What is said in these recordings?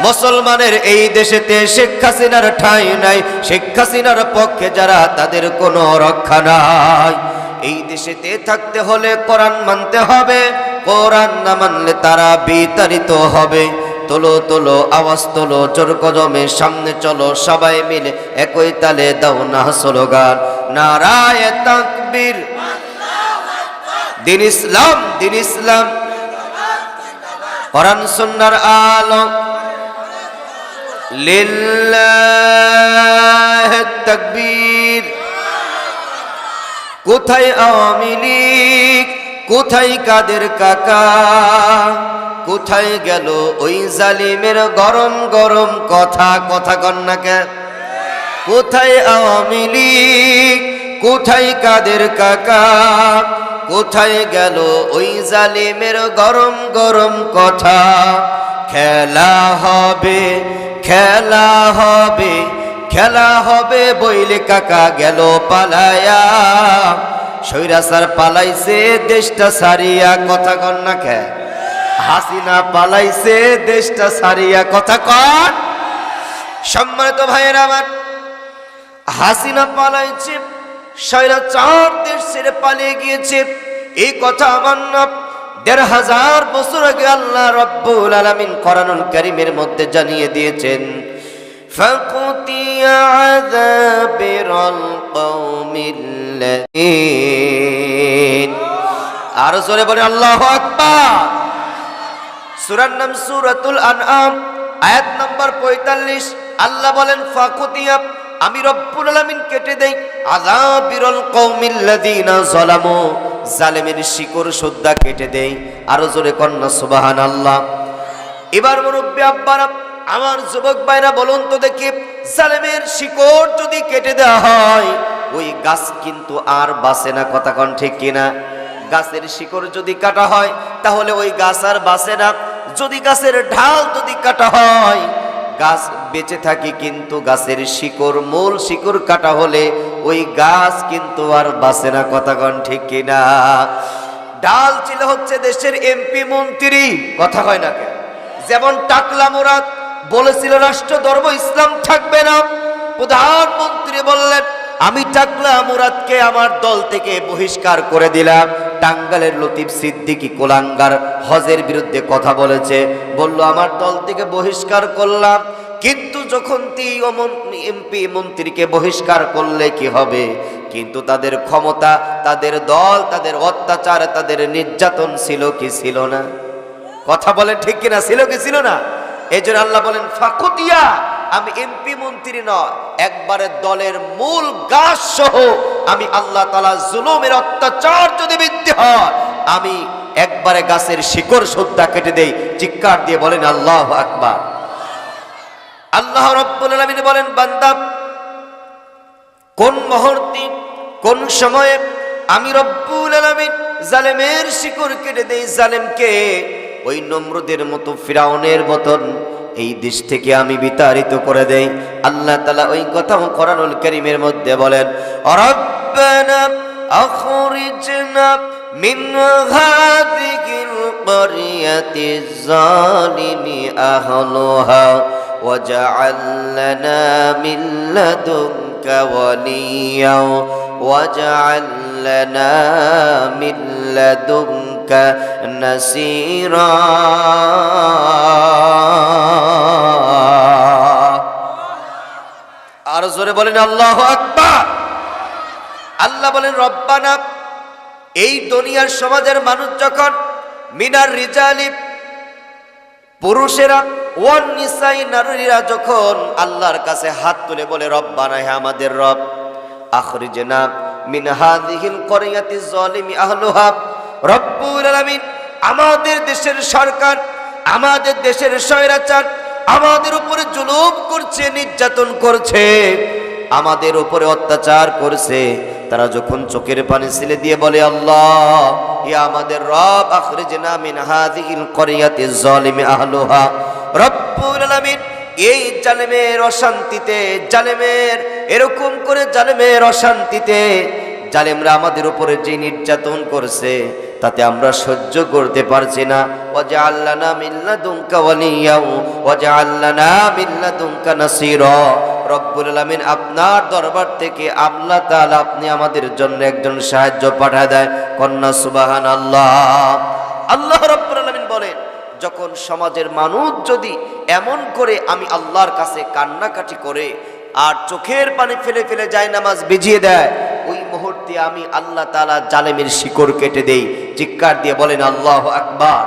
মুসলমানের এই দেশেতে শেখ হাসিনার ঠাঁই নাই, শেখ হাসিনার পক্ষে যারা তাদের কোনো রক্ষা নাই। এই দেশেতে থাকতে হলে কোরআন মানতে হবে, কোরআন না মানলে তারা বিতাড়িত হবে। তোলো তোলো আওয়াজ তোলো, জোর কদমে সামনে চলো, সবাই মিলে একই তালে দাও না স্লোগান, নারায়ে তাকবীর, দিন ইসলাম, দিন ইসলাম, কোরআন সুন্নাহর আলো, লিল্লাহি তাকবীর। কোথায় আওয়ামী লীগ, কোথায় কাদের কাকা, কোথায় গেল ওই জালিমের গরম গরম কথা, কথা কন্যাকে? কোথায় আওয়ামী লীগ, কোথায় কাদের কাকা, কোথায় গেল ওই জালিমের গরম গরম কথা? খেলা হবে, খেলা হবে, খেলা হবে বইলে কাকা গেল পালায়া, সৈরাসার পালাইছে দেশটা সারিয়া, কথা কন না খে? হাসিনা পালাইছে দেশটা সারিয়া, কথা কন? সম্মানিত ভাইয়েরা আমার, হাসিনা পালাইছে, স্বৈরাচার দেশ ছেড়ে পালিয়ে গিয়েছে, এই কথা আমার না ১৫০০ বছর আগে আল্লাহ রাব্বুল আলামিন কোরআনুল কারীমের মধ্যে জানিয়ে দিয়েছেন, ফাকুতিয়া আযাবিরাল কওমিল্লাযীন। আর জোরে বলে আল্লাহু আকবার। সূরার নাম সূরাতুল আনআম, আয়াত নাম্বার ৪৫। আল্লাহ বলেন ফাকুতিয়া, আমি রব্বুল আলামিন কেটে দেই আযাবিরাল কওমিল্লাযীনা যালামু, জালেমের শিকড় সুদ্ধা কেটে দেই। আরো জোরে কন্যা সুবহানাল্লাহ। এবার মুরব্বী আব্বারা, আমার যুবক ভাইরা বলুন তো দেখি, জালেমের শিকড় যদি কেটে দেওয়া হয় ওই গাছ কিন্তু আর বাঁচে না, কথা কন ঠিক কিনা? গাছের শিকড় যদি কাটা হয় তাহলে ওই গাছ আর বাঁচে না। যদি গাছের ঢাল যদি কাটা হয় গাছ বেঁচে থাকে, কিন্তু গাছের শিকড়, মূল শিকড় কাটা হলে ওই গাছ কিন্তু আর বাঁচে না, কথা কন ঠিক কিনা? ডাল ছিল হচ্ছে দেশের এমপি মন্ত্রী, কথা হয় না কেন? যেমন টাকলা মুরাদ বলেছিল রাষ্ট্র ধর্ম ইসলাম থাকবে না, প্রধানমন্ত্রী বললেন আমি টাকলা মুরাদকে আমার দল থেকে বহিষ্কার করে দিলাম। টাঙ্গালের লতিফ সিদ্দিকী কোলাঙ্গার হজের বিরুদ্ধে কথা বলেছে, বলল আমার দল থেকে বহিষ্কার করলাম, কিন্তু যখন এমপি মন্ত্রীকে বহিষ্কার করলে কি হবে? কিন্তু তাদের ক্ষমতা, তাদের দল, তাদের অত্যাচার, তাদের নির্যাতন ছিল কি ছিল না? কথা বলে ঠিক কিনা? ছিল কি ছিল না? এই জন্য আল্লাহ বলেন ফাকুতিয়া, আমি এমপি মন্ত্রী নয়, একবারে দলের মূল গাছ সহ আমি আল্লাহ তাআলা জুলুমের অত্যাচার যদি বৃদ্ধি হয় আমি একবারে গাছের শিকড় সুদ্ধা কেটে দেই। চিৎকার দিয়ে বলেন আল্লাহু আকবার। আল্লাহ রাব্বুল আলামিন বলেন বান্দা, কোন মুহূর্তে কোন সময়ে আমি রব্বুল আলামিন জালেমের শিকড় কেটে দেই, জালেমকে ওই নমরুদের মতো, ফিরাউনের মতন এই দেশ থেকে আমি বিতাড়িত করে দেই। আল্লাহ তাআলা ওই কথা কোরআনুল কারীমের মধ্যে বলেন, রব্বানা আখরিজনা মিন হাযিহিল ক্বরিয়াতিজ যালিমি আহলুহা ওয়াজআল লানা মিন লাদুনকা ওয়ালিয়্যা ওয়াজআল লানা মিন লাদুনকা নাসীরা। আর জোরে বলেন আল্লাহু আকবার। আল্লাহ বলেন রব্বানা, এই দুনিয়ার সমাজের মানুষ যখন মিনার রিজালি, পুরুষেরা, ওয়ান নিসাই, নারীরা যখন আল্লাহর কাছে হাত তুলে বলে রব্বানা, হে আমাদের রব, আখরিজনা মিন হাযিহিল ক্বরিয়াতিজ যালিমি আহলুহা, রব্বুল আলামিন আমাদের দেশের সরকার, আমাদের দেশের স্বৈরাচার আমাদের উপরে জুলুম করছে, নির্যাতন করছে, আমাদের উপরে অত্যাচার করছে, তারা যখন চোখের পানি ছেলে দিয়ে বলে আল্লাহ, ইয়া আমাদের রব, আখরিজনা মিন হাযিহিল ক্বরিয়াতিজ যালিমি আহলুহা, রব্বুল আলামিন এই জালেমের অশান্তিতে, জালেমের এরকম করে জালেমের অশান্তিতে জালেমরা আমাদের উপরে যে নির্যাতন করছে তাতে আমরা সহ্য করতে পারছি না। ওয়াজআল লানা মিন লাদুনকা ওয়ালিয়্যা ওয়াজআল লানা মিন লাদুনকা নাসীরা। রব্বুল আলামিন আপনার দরবার থেকে আল্লাহ তাআলা আপনি আমাদের জন্য একজন সাহায্য পাঠায় দেয়। কন্যা সুবহানাল্লাহ। আল্লাহ রব্বুল আলামিন বলেন, যখন সমাজের মানুষ যদি এমন করে আমি আল্লাহর কাছে কান্নাকাটি করে আর চোখের পানি ফেলে ফেলে যায় নামাজ ভিজিয়ে দেয়, ওই মুহূর্তে আমি আল্লাহ তাআলা জালেমের শিকড় কেটে দেই। চিৎকার দিয়ে বলেন আল্লাহু আকবার।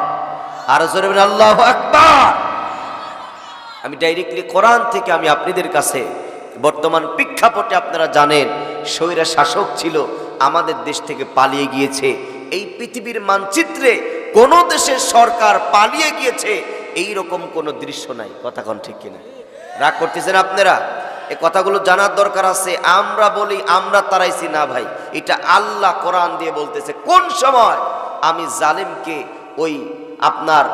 আর জোরে বলেন আল্লাহু আকবার। আমি ডাইরেক্টলি কোরআন থেকে আমি আপনাদের কাছে বর্তমান প্রেক্ষাপটে আপনারা জানেন স্বৈরা শাসক ছিল, আমাদের দেশ থেকে পালিয়ে গিয়েছে। এই পৃথিবীর মানচিত্রে কোন দেশের সরকার পালিয়ে গিয়েছে এই রকম কোন দৃশ্য নাই। কথা কোন ঠিক কিনা? রাগ করতেছেন আপনারা? এই কথাগুলো জানার দরকার আছে। আমরা বলি আমরা তারাইছি না ভাই, এটা আল্লাহ কোরআন দিয়ে বলতেছে। কোন সময় আমি জালেমকে ওই আপনার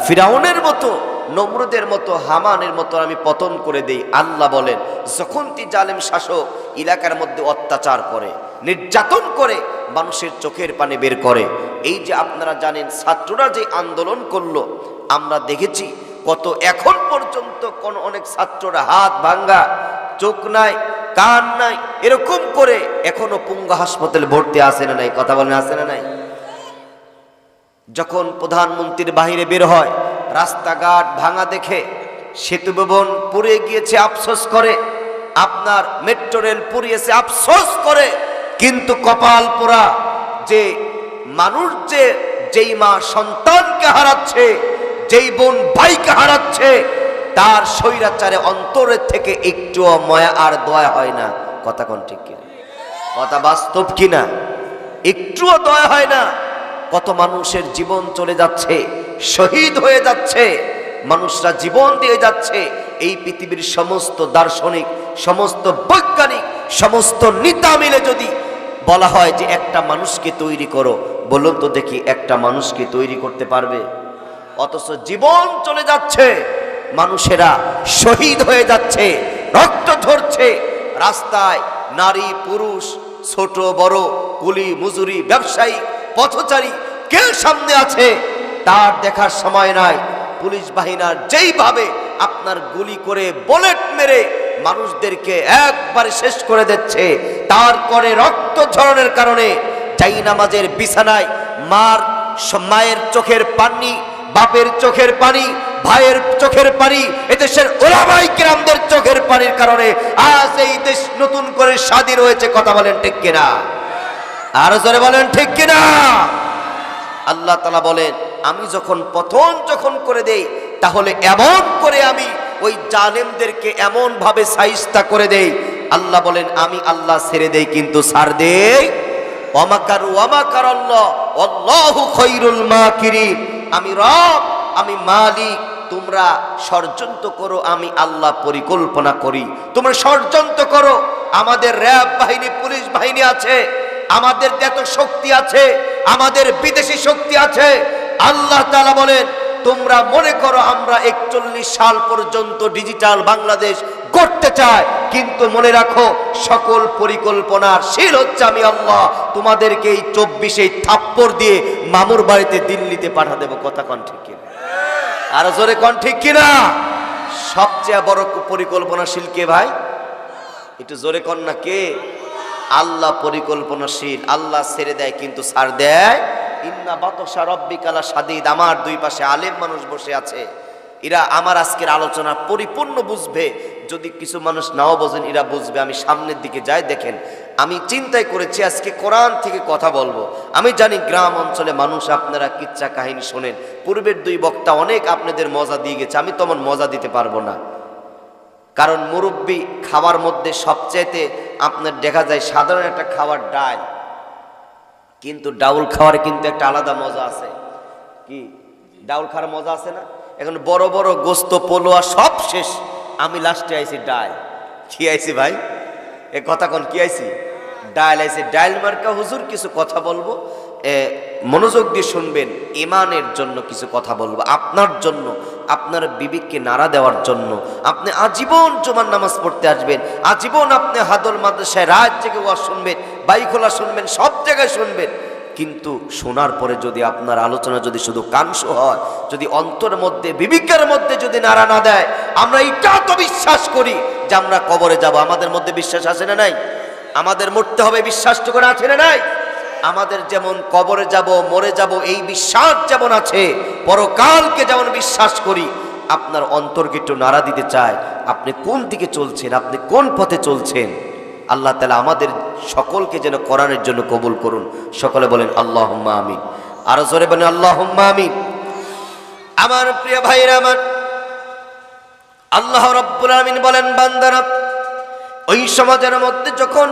ফিরাউনের মতো, নমরুদের মতো, হামানের মতো আমি পতন করে দেই। আল্লাহ বলেন, যখন তি জালেম শাসক এলাকার মধ্যে অত্যাচার করে, নির্যাতন করে, মানুষের চোখের পানি বের করে। এই যে আপনারা জানেন ছাত্ররা যে আন্দোলন করলো, আমরা দেখেছি কত এখন পর্যন্ত কোন অনেক ছাত্ররা হাত ভাঙ্গা, চোখ নাই, কান নাই, এরকম করে এখনো পুঙ্গা হাসপাতালে ভর্তি আছে না নাই? কথা বলেন আছে না নাই? যখন প্রধানমন্ত্রীর বাহিরে বের হয়, রাস্তাঘাট ভাঙা দেখে, সেতু ভবন পুড়ে গিয়েছে আফসোস করে, আপনার মেট্রো রেল পুড়িয়েছে আফসোস করে, কিন্তু কপাল পোড়া যে মানুষ, যেই মা সন্তানকে হারাচ্ছে, যেই বোন ভাইকে হারাচ্ছে, তার স্বৈরাচারে অন্তরের থেকে একটুও মায়া আর দয়া হয় না। কথা কোন ঠিক কিনা? কথা বাস্তব কিনা? একটুও দয়া হয় না। কত মানুষের জীবন চলে যাচ্ছে, শহীদ হয়ে যাচ্ছে, মানুষরা জীবন দিয়ে যাচ্ছে। এই পৃথিবীর সমস্ত দার্শনিক, সমস্ত বৈজ্ঞানিক, সমস্ত নেতা মিলে যদি বলা হয় যে একটা মানুষকে তৈরি করো, বলুন তো দেখি একটা মানুষকে তৈরি করতে পারবে? অথচ জীবন চলে যাচ্ছে, মানুষেরা শহীদ হয়ে যাচ্ছে, রক্ত ঝরছে রাস্তায়, নারী পুরুষ, ছোট বড়, কুলি মজুরি, ব্যবসায়ী, পথচারী, কে সামনে আছে তার দেখার সময় নাই। পুলিশ বাহিনীর যেইভাবে আপনার গুলি করে, বুলেট মেরে মানুষদেরকে একবারে শেষ করে দিচ্ছে, তারপরে রক্ত ঝরনের কারণে যাই নামাজের বিছানায় মায়ের চোখের পানি, বাপের চোখের পানি, ভাইয়ের চোখের পানি, এদেশের ওলামায়ে কিরামদের চোখের পানির কারণে আজ এই দেশ নতুন করে স্বাধীন হয়েছে। কথা বলেন ঠিক কিনা? আর জোরে বলেন ঠিক কিনা? আল্লাহ তাআলা বলেন, আমি যখন পতন করে দেই, তাহলে এমন করে আমি ওই জালেমদেরকে এমন ভাবে শায়েস্তা করে দেই। আল্লাহ বলেন, আমি আল্লাহ ছেড়ে দেই কিন্তু ছাড় দেই। ওয়ামাকারু ওয়ামাকারাল্লাহ আল্লাহু খায়রুল মাকিরিন। আমি রব, আমি মালিক। তোমরা ষড়যন্ত্র করো, আমি আল্লাহ পরিকল্পনা করি। তোমরা ষড়যন্ত্র করো, আমাদের র‍্যাব বাহিনী, পুলিশ বাহিনী আছে, আমাদের এত শক্তি আছে, আমাদের বিদেশি শক্তি আছে। আল্লাহ তাআলা বলেন, তোমরা মনে করো আমরা 41 সাল পর্যন্ত ডিজিটাল বাংলাদেশ করতে চাই, কিন্তু মনে রাখো সকল পরিকল্পনার শীল হচ্ছে আমি আল্লাহ। তোমাদেরকে এই 24 থাপ্পড় দিয়ে মামুর বাড়িতে দিল্লিতে পাঠা দেব। কথা কোন ঠিক কিনা? আর জোরে কোন ঠিক কিনা? সবচেয়ে বড় পরিকল্পনাশীল কে ভাই? একটু জোরে কোন না কে? আল্লাহ পরিকল্পনাশীল। আল্লাহ ছেড়ে দেয় কিন্তু ছাড় দেয়। ইন্না বাতশা রাব্বিকা লাশাদীদ। আমার দুই পাশে আলেম মানুষ বসে আছে, এরা আমার আজকের আলোচনা পরিপূর্ণ বুঝবে। যদি কিছু মানুষ নাও বোঝেন, এরা বুঝবে। আমি সামনের দিকে যাই, দেখেন আমি চিন্তাই করেছি আজকে কোরআন থেকে কথা বলবো। আমি জানি গ্রাম অঞ্চলে মানুষ আপনারা কিচ্ছা কাহিনী শোনেন, পূর্বের দুই বক্তা অনেক আপনাদের মজা দিয়ে গেছে, আমি তেমন মজা দিতে পারবো না। কারণ মুরব্বী খাবার মধ্যে সবচেয়েতে আপনার দেখা যায় সাধারণ একটা খাবার ডাল, কিন্তু ডাউল খাওয়ার কিন্তু একটা আলাদা মজা আছে। কি ডাউল খাওয়ার মজা আছে না? এখন বড় বড় গোস্ত পোলোয়া সব শেষ, আমি লাস্টে আইছি ডাল। কি আইছি ভাই? এ কথা কোন কি আইছি? ডাল আইছি। ডাল মার্কা হুজুর কিছু কথা বলবো, মনোযোগ দিয়ে শুনবেন। ইমানের জন্য কিছু কথা বলবো, আপনার জন্য, আপনার বিবেককে নাড়া দেওয়ার জন্য। আপনি আজীবন জুমার নামাজ পড়তে আসবেন, আজীবন আপনি হাদল মাদ্রাসায় রাত জেগে ওয়াজ শুনবেন, বাইখোলা শুনবেন, সব জায়গায় শুনবেন, কিন্তু শোনার পরে যদি আপনার আলোচনা যদি শুধু কাংশ হয়, যদি অন্তরের মধ্যে বিবেকের মধ্যে যদি নাড়া না দেয়, আমরা এটা তো বিশ্বাস করি যে আমরা কবরে যাব। আমাদের মধ্যে বিশ্বাস আছে না নাই? আমাদের মরতে হবে বিশ্বাস তো করে আছে না নাই? আমাদের যেমন কবরে যাব, মরে যাব এই বিশ্বাস যেমন আছে, পরকালকে যেমন বিশ্বাস করি, আপনার অন্তরকে একটু নাড়া দিতে চায় আপনি কোন দিকে চলছেন, আপনি কোন পথে চলছেন। আল্লাহ তাআলা আমাদের সকলকে যেন কোরআনের জন্য কবুল করুন। সকলে বলেন আল্লাহুম্মা আমিন। আরো জোরে বলেন আল্লাহুম্মা আমিন। আমার প্রিয় ভাইরা আমার, আল্লাহ রাব্বুল আমিন বলেন, বান্দারা ওই সমাজের মধ্যে যখন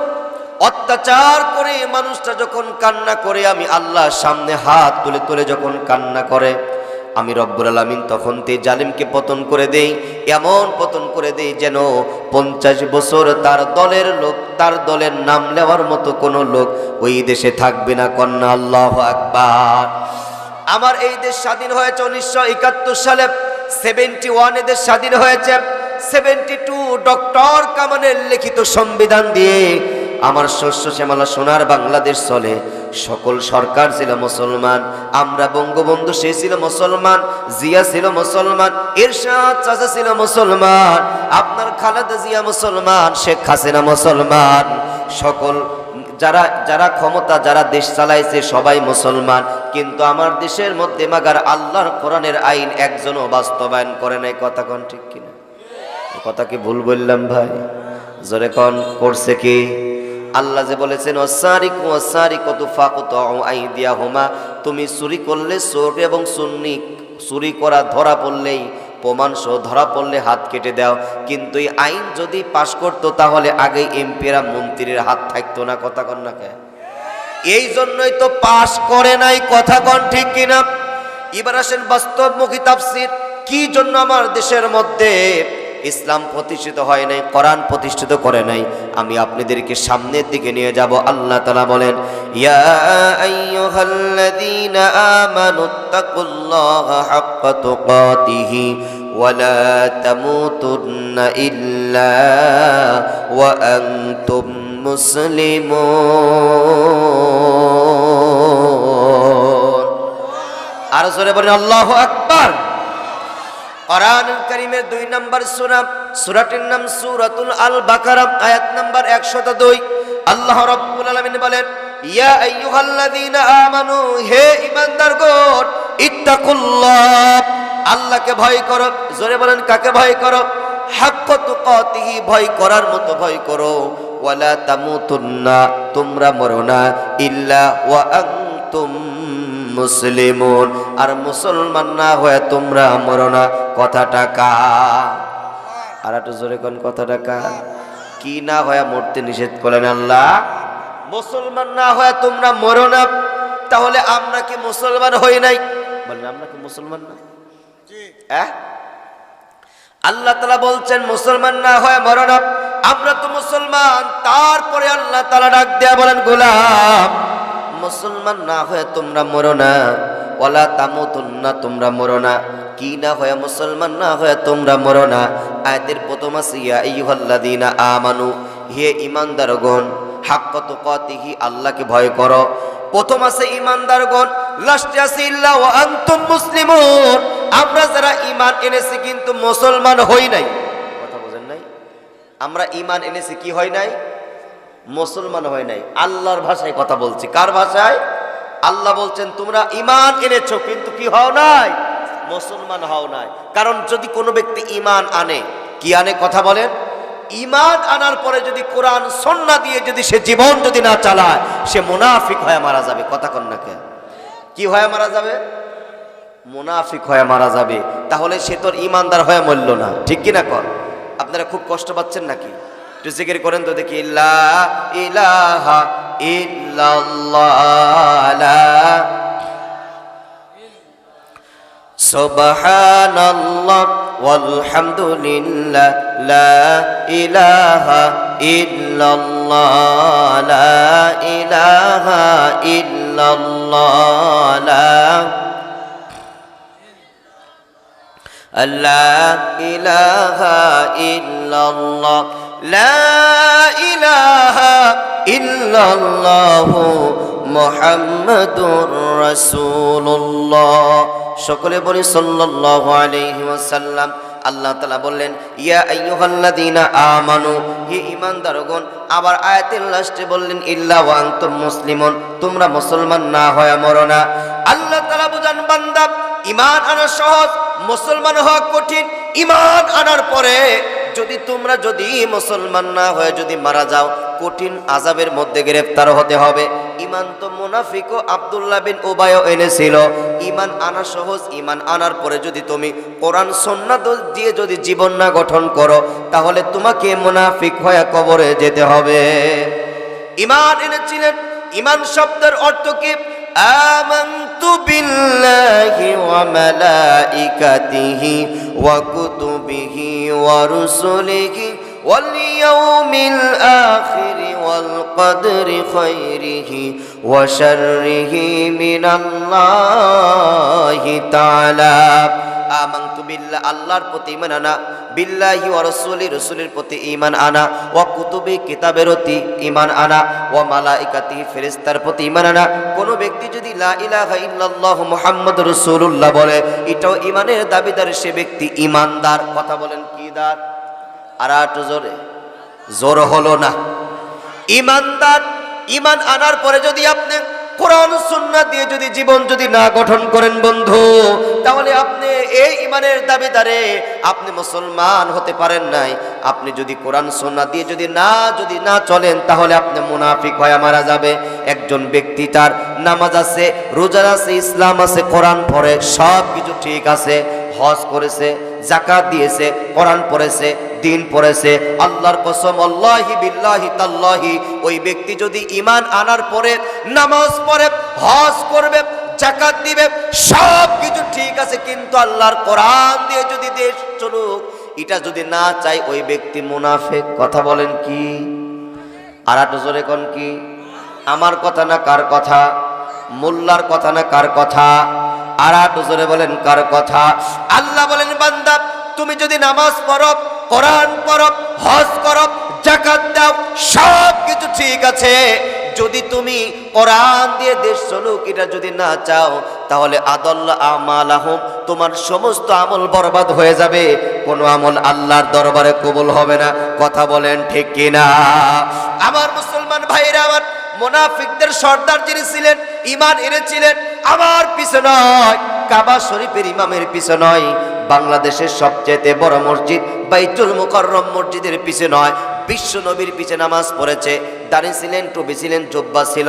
অত্যাচার করে মানুষটা যখন কান্না করে, আমি আল্লাহর সামনে হাত তুলে তুলে যখন কান্না করে, আমি রব্বুল আলামিন তখন তে জালিমকে পতন করে দেই, এমন পতন করে দেই যেন 50 বছর তার দলের লোক, তার দলের নাম নেওয়ার মতো কোনো লোক ওই দেশে থাকবে না। কন্যা আল্লাহু আকবার। আমার এই দেশ স্বাধীন হয়েছে 1971 সালে, 71 এ দেশ স্বাধীন হয়েছে। 72 ডক্টর কামানের লিখিত সংবিধান দিয়ে আমার শস্য শ্যামলা সোনার বাংলাদেশ চলে। সকল সরকার ছিল মুসলমান, আমরা বঙ্গবন্ধু সে ছিল মুসলমান, জিয়া ছিল মুসলমান, এরশাদ চাচা ছিল মুসলমান, আপনার খালেদা জিয়া মুসলমান, শেখ হাসিনা মুসলমান, সকল যারা যারা ক্ষমতা, যারা দেশ চালাইছে সবাই মুসলমান। কিন্তু আমার দেশের মধ্যে মাগার আল্লাহর কোরআনের আইন একজনও বাস্তবায়ন করে নাই। কথা কোন ঠিক কিনা? কথা কি ভুল বললাম ভাই? জোরে কোন করছে কি? আল্লাহ যে বলেছেন ওয়াসারিকু ওয়াসারিকাতু ফাকতাউ আইদিয়াহুমা, তুমি চুরি করলে চোর এবং সুন্নি চুরি করা ধরা পড়লেই, প্রমাণ সহ ধরা পড়লে হাত কেটে দাও। কিন্তু এই আইন যদি পাশ করতো তাহলে আগে এমপিরা মন্ত্রীর হাত থাকতো না। কথা কন না কে? এই জন্যই তো পাশ করে নাই। কথা কন ঠিক কিনা? এবার আসেন বাস্তবমুখী তাফসীর। কি জন্য আমার দেশের মধ্যে ইসলাম প্রতিষ্ঠিত হয় নাই, কোরআন প্রতিষ্ঠিত করে নাই? আমি আপনাদেরকে সামনের দিকে নিয়ে যাব। আল্লাহ তাআলা বলেন, ইয়া আইয়ুহাল্লাযীনা আমানুত্তাকুল্লাহা হাক্কা তুকাতিহি ওয়া লা তামুতুন্না ইল্লা ওয়া আনতুম মুসলিমুন। আর জোরে বলেন আল্লাহু আকবার। কোরআনুল কারীমের 2 নম্বর সূরা, সূরাটির নাম সূরাতুল আল বাকারা, আয়াত নম্বর 102। আল্লাহ রাব্বুল আলামিন বলেন, ইয়া আইয়ুহাল্লাযীনা আমানু, হে ঈমানদারগণ, ইত্তাকুল্লাহ, আল্লাহকে ভয় করো। জোরে বলেন কাকে ভয় করো? হাক্কা তুকাতিহি, ভয় করার মতো ভয় করো। ওয়ালা তামুতুন্না, তোমরা মরো না, ইল্লা ওয়া আনতুম মুসলিমুন, আর মুসলমান না হয়ে তোমরা মরো না। কথাটা কা? আর একটু জোরে কোন কথাটা কা? কি না হয়ে মরতে নিষেধ করলেন আল্লাহ? মুসলমান না হয়ে তোমরা মরো না। তাহলে আমরা কি মুসলমান হই নাই? বলেন আমরা কি মুসলমান না? আল্লাহ তাআলা বলছেন মুসলমান না হয়ে মরো না। আমরা তো মুসলমান। তারপরে আল্লাহ তাআলা ডাক দেয়া বলেন, গোলাম, মুসলমান না হয়ে তোমরা মরো না, ওয়ালা তামুতুন্না, তোমরা মরো না। কি না হয়ে? মুসলমান না হয়ে তোমরা মরো না। আয়াতের প্রথম আছে ইয়া আইয়ুহাল্লাযীনা আমানু, হে ঈমানদারগণ, হাক্কা তুকাতিহি, আল্লাহকে ভয় করো। প্রথম আছে ঈমানদারগণ, লাস্টে আছে ইল্লা ওয়া আনতুম মুসলিমুন, আমরা যারা ঈমান এনেছি কিন্তু মুসলমান হই নাই। কথা বুঝেন নাই? আমরা ঈমান এনেছি, কি হয় নাই? মুসলমান হয় নাই। আল্লাহর ভাষায় কথা বলছি। কার ভাষায়? আল্লাহ বলছেন তোমরা ঈমান এনেছো কিন্তু কি হও নাই? মুসলমান হও নাই। কারণ যদি কোনো ব্যক্তি ঈমান আনে, কি আনে? কথা বলেন। ঈমান আনার পরে যদি কোরআন সুন্নাহ দিয়ে যদি সে জীবন যদি না চালায়, সে মুনাফিক হয়ে মারা যাবে। কথা কন না কে? কি হয়ে মারা যাবে? মুনাফিক হয়ে মারা যাবে। তাহলে সে তোর ঈমানদার হয়ে মরল না। ঠিক কি না কর? আপনারা খুব কষ্ট পাচ্ছেন নাকি? একটু জিকির করেন তো দেখি। লা ইলাহা ইল্লাল্লাহ, সুবহানাল্লাহ ওয়ালহামদুলিল্লাহ, লা ইলাহা ইল্লাল্লাহ, লা ইলাহা ইল্লাল্লাহ, লা ইলাহা ইল্লাল্লাহ, লা ইলাহা ইল্লাল্লাহু মুহাম্মাদুর রাসূলুল্লাহ। সকলে বলি সাল্লাল্লাহু আলাইহি ওয়াসাল্লাম। আল্লাহ তাআলা বললেন ইয়া আইয়ুহাল্লাযীনা আমানু, হে ঈমানদারগণ। আবার আয়াতের লাস্টে বললেন ইল্লা ওয়া আনতুম মুসলিমুন, তোমরা মুসলমান না হয়ে মরো না। আল্লাহ তাআলা বুঝান বান্দা, ঈমান আনা সহজ, মুসলমান হওয়া কঠিন। ঈমান আনার পরে যদি মুসলমান না হয়ে যদি মারা যাও, কঠিন আযাবের মধ্যে গ্রেফতার হতে হবে। ঈমান তো মুনাফিক ও আব্দুল্লাহ বিন উবাইও এনেছিল। ঈমান আনা সহজ, ঈমান আনার পরে যদি তুমি কোরআন সুন্নাত দিয়ে যদি জীবন না গঠন করো, তাহলে তোমাকে মুনাফিক হয়ে কবরে যেতে হবে। ঈমান এনেছিলেন। ঈমান শব্দের অর্থ কি? আমানতু বিল্লাহি ওয়া মালাইকাতিহি ওয়া কুতুবিহি ওয়া রুসুলিহি ওয়াল ইয়াউমিল আখিরি ওয়াল কদরি খাইরিহি ওয়া শাররিহি মিনাল্লাহি তাআলা। আমানতু বিল্লাহ, আল্লাহর প্রতি ঈমান আনা, বিল্লাহি ওয়া রাসূলি, রাসূলের প্রতি ঈমান আনা, ওয়া কুতুবি, কিতাবের প্রতি ঈমান আনা, ওয়া মালাইকাতিহি, ফেরেশতার প্রতি ঈমান আনা। কোন ব্যক্তি যদি লা ইলাহা ইল্লাল্লাহ মুহাম্মাদুর রাসূলুল্লাহ বলে, এটাও ঈমানের দাবিদার, সে ব্যক্তি ঈমানদার। কথা বলেন কি দার? আর একটু জোরে, জোর হলো না। ঈমানদার। ঈমান আনার পরে যদি আপনি কোরআন সুন্নাহ দিয়ে যদি জীবন যদি না গঠন করেন বন্ধু, তাহলে আপনি এই ঈমানের দাবিদারে আপনি মুসলমান হতে পারেন নাই। আপনি যদি কোরআন সুন্নাহ দিয়ে যদি না চলেন, তাহলে আপনি মুনাফিক হয়ে মারা যাবে। একজন ব্যক্তি তার নামাজ আছে, রোজা আছে, ইসলাম আছে, কোরআন পড়ে, সব কিছু ঠিক আছে, হজ করেছে, যাকাত দিয়েছে, কোরআন পড়েছে, দিন পড়েছে, আল্লাহর কসম আল্লাহি বিল্লাহি তাল্লাহি, ওই ব্যক্তি যদি ঈমান আনার পরে নামাজ পড়ে, হজ করবে, যাকাত দিবে, সব কিছু ঠিক আছে, কিন্তু আল্লাহর কোরআন দিয়ে যদি দেশ চলুক, এটা যদি না চাই, ওই ব্যক্তি মুনাফিক। কথা বলেন কি? আর একটু জোরে কোন কি? আমার কথা না কার কথা? মোল্লার কথা না কার কথা? আর একটু জোরে বলেন কার কথা? আল্লাহ বলেন বান্দা, তুমি যদি নামাজ পড়ো, কোরআন পড়ো, হজ করো, যাকাত দাও, সব কিছু ঠিক আছে, যদি তুমি কোরআন দিয়ে দেশ চলুক এটা যদি না চাও, তাহলে আদাল্লা আমালাহুম, তোমার সমস্ত আমল বরবাদ হয়ে যাবে। কোনো আমল আল্লাহর দরবারে কবুল হবে না। কথা বলেন ঠিক কিনা? আমার মুসলমান ভাইরা, আমার মুনাফিকদের সর্দার যিনি ছিলেন, ঈমান এনেছিলেন আমার পিছে নয়, কাবা শরীফের ইমামের পিছে নয়, বাংলাদেশের সবচেয়ে বড় মসজিদ বাইতুল মুকাররম মসজিদের পিছে নয়, বিশ্ব নবীর পিছে নামাজ পড়েছে। দাড়ি ছিলেন, টুপি ছিলেন, জুব্বা ছিল,